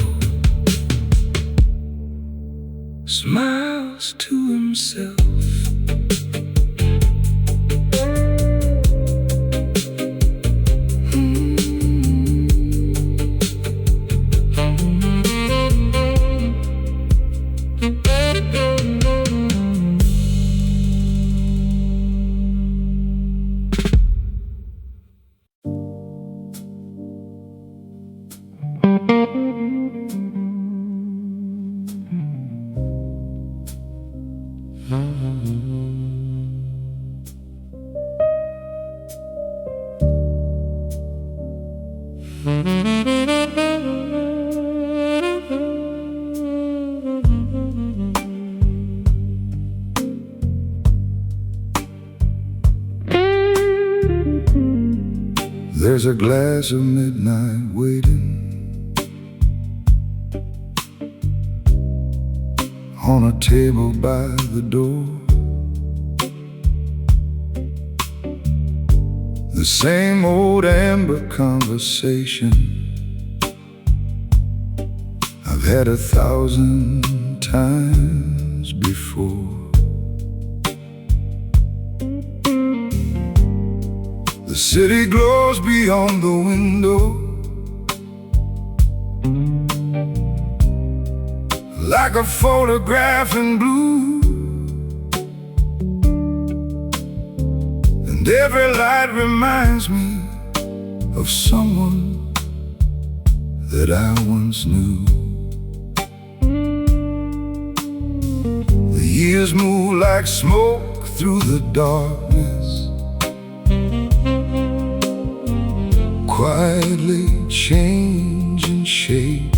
smiles to himself. There's a glass of midnight waiting on a table by the door. The same old amber conversation I've had 1,000 times before. The city glows beyond the window like a photograph in blue, and every light reminds me of someone that I once knew. The years move like smoke through the darkness, quietly changing shape,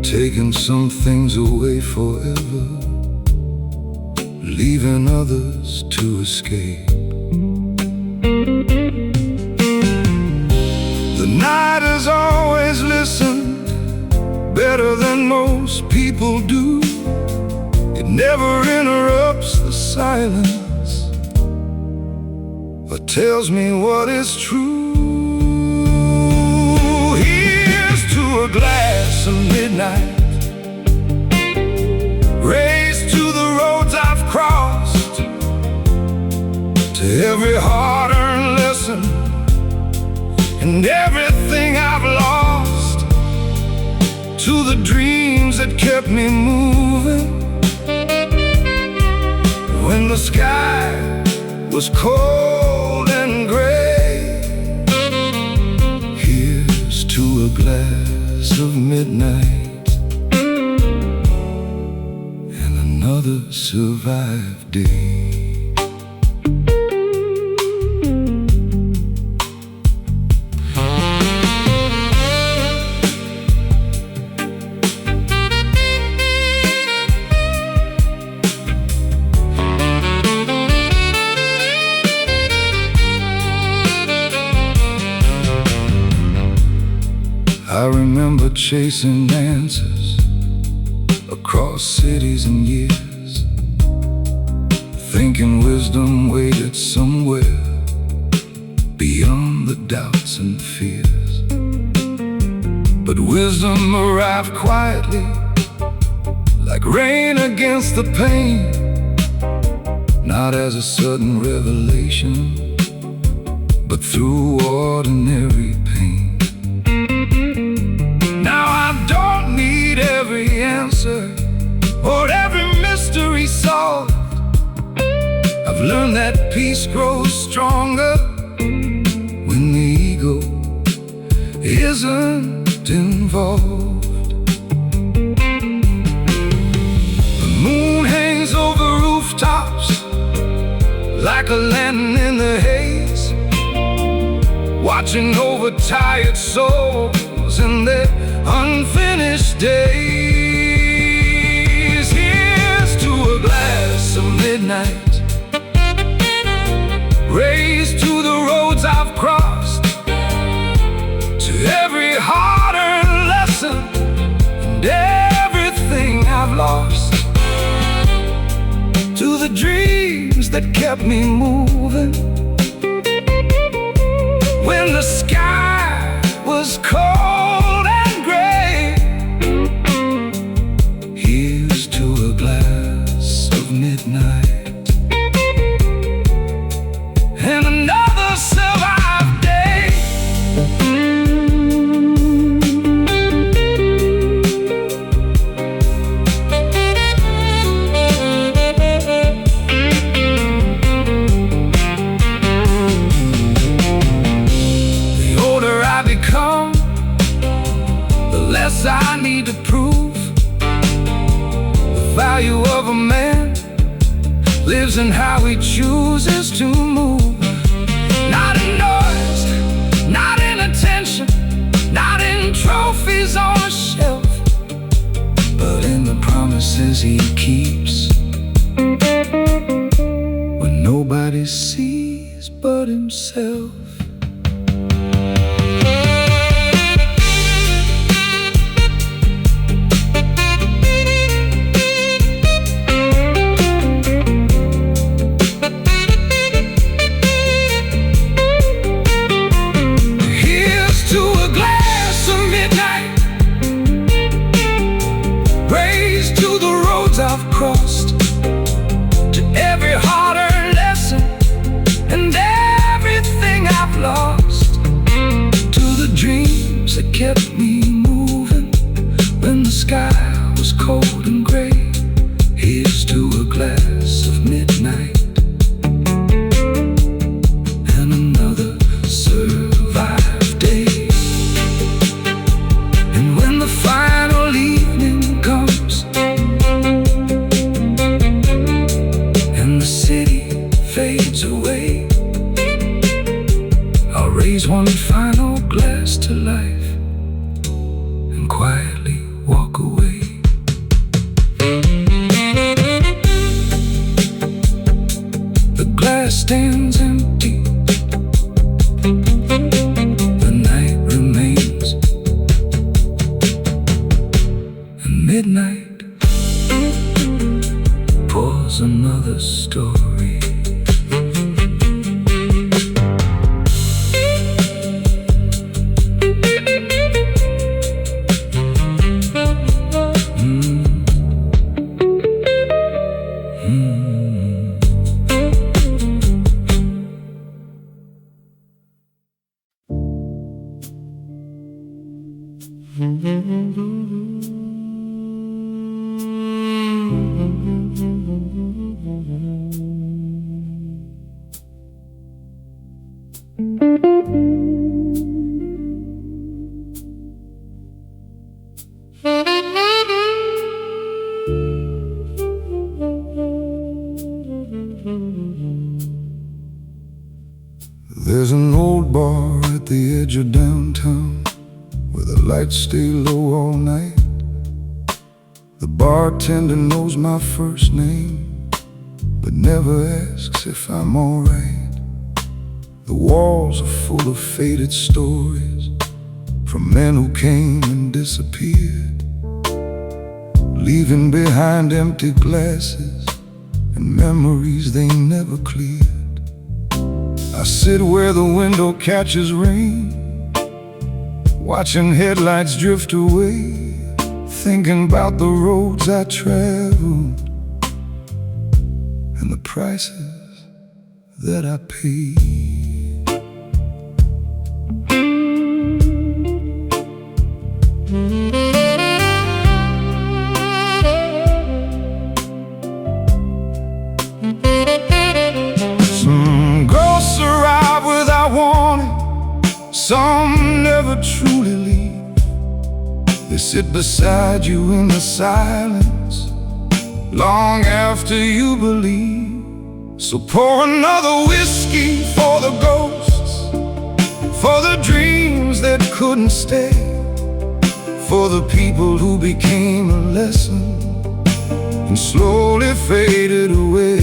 taking some things away forever, leaving others to escape. The night has always listened better than most people do. It never interrupts the silence or tells me what is true. Here's to a glass of midnight, race to the roads I've crossed, to every hard-earned lesson and everything I've lost, to the dreams that kept me moving when the sky was cold and gray. Here's to a glass of midnight and another survived day. I remember chasing answers across cities and years, thinking wisdom waited somewhere beyond the doubts and fears. But wisdom arrived quietly, like rain against the pain, not as a sudden revelation, but through ordinary pain. Every answer or every mystery solved, I've learned that peace grows stronger when the ego isn't involved. The moon hangs over rooftops like a lantern in the haze, watching over tired souls in their unfinished days. Here's to a glass of midnight, race to the roads I've crossed, to every hard-earned lesson and everything I've lost, to the dreams that kept me moving when the sky was cold and gray. Here's to a glass of midnight and another survived day. The older I become, the less I need to prove. value of a man lives in how he chooses to move. Not in noise, not in attention, not in trophies on a shelf, but in the promises he keeps when nobody sees but himself. I've crossed, to every hard-earned lesson and everything I've lost, to the dreams that kept me moving when the sky was cold and gray. Here's to a glass of midnight and another survived day. And when the final evening comes the city fades away, I'll raise one final glass to life and quietly walk away. The glass stands empty, the night remains, and midnight pours another story. There's an old bar at the edge of downtown where the lights stay low all night. The bartender knows my first name, but never asks if I'm alright. The walls are full of faded stories from men who came and disappeared, leaving behind empty glasses and memories they never cleared. I sit where the window catches rain, watching headlights drift away, thinking about the roads I traveled and the prices that I paid. Some ghosts arrive without warning, some never truly leave. They sit beside you in the silence long after you believe. So pour another whiskey for the ghosts, for the dreams that couldn't stay, for the people who became a lesson and slowly faded away.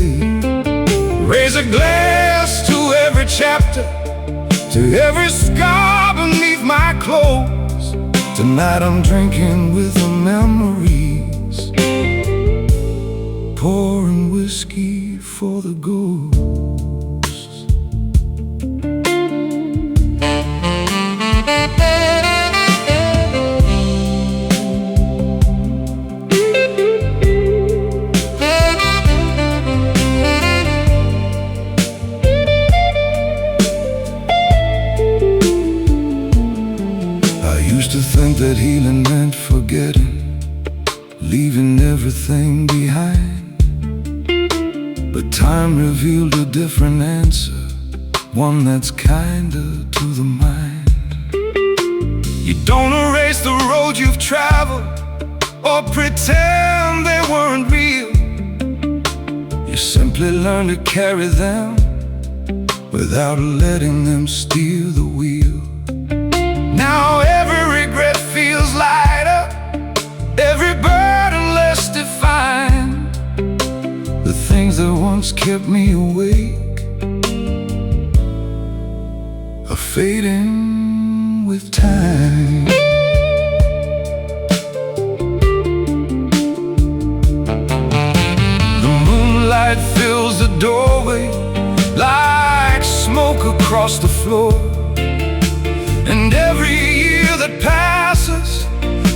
Raise a glass to every chapter, to every scar beneath my clothes. Tonight I'm drinking with the memories, pouring whiskey for the ghosts. To think that healing meant forgetting, leaving everything behind. But time revealed a different answer, one that's kinder to the mind. You don't erase the road you've traveled or pretend they weren't real. simply learn to carry them without letting them steal the wheel. Now every regret feels lighter, every burden less defined. The things that once kept me awake are fading with time. The moonlight fills the doorway like smoke across the floor, and every year that passes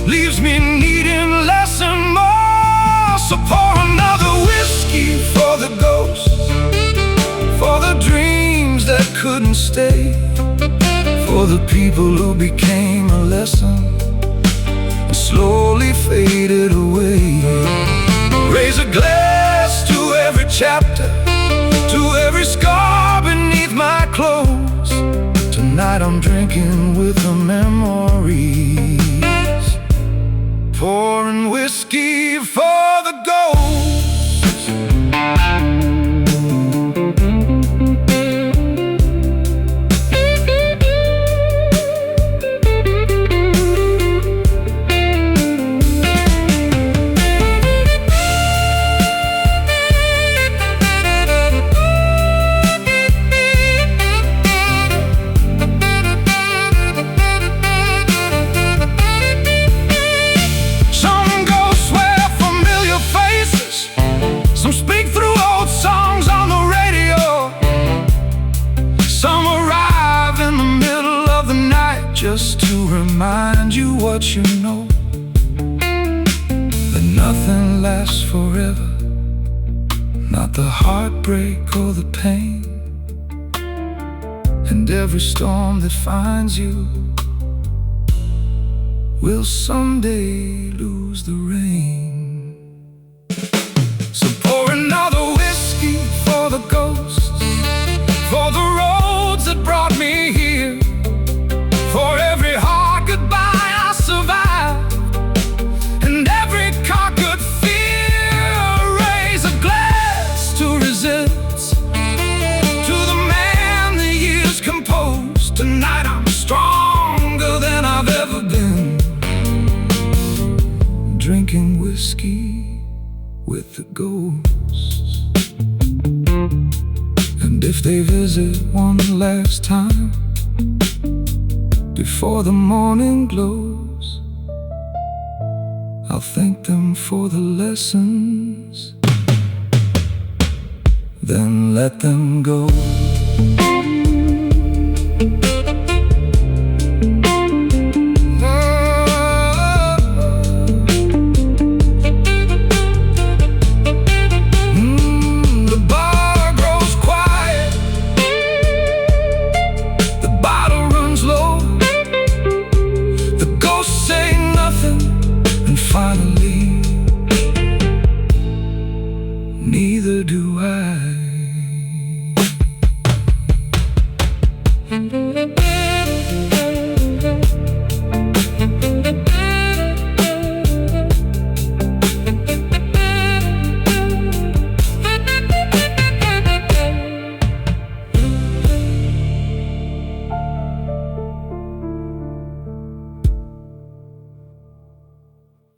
leaves me needing less and more. So pour another whiskey for the ghosts, for the dreams that couldn't stay, for the people who became a lesson and slowly faded away. Raise a glass to every chapter, to every scar beneath my clothes. Tonight I'm drinking with the memories, pouring whiskey for the ghosts. Just to remind you what you know, that nothing lasts forever, not the heartbreak or the pain. And every storm that finds you will someday lose the rain. So pour another whiskey for the ghosts, for the roads that brought me here, for every hard goodbye I survived, and every conquered fear. Raise a glass to resist, to the man the years composed. Tonight I'm stronger than I've ever been, drinking whiskey with the ghosts. And if they visit one last time before the morning glows, I'll thank them for the lessons, then let them go.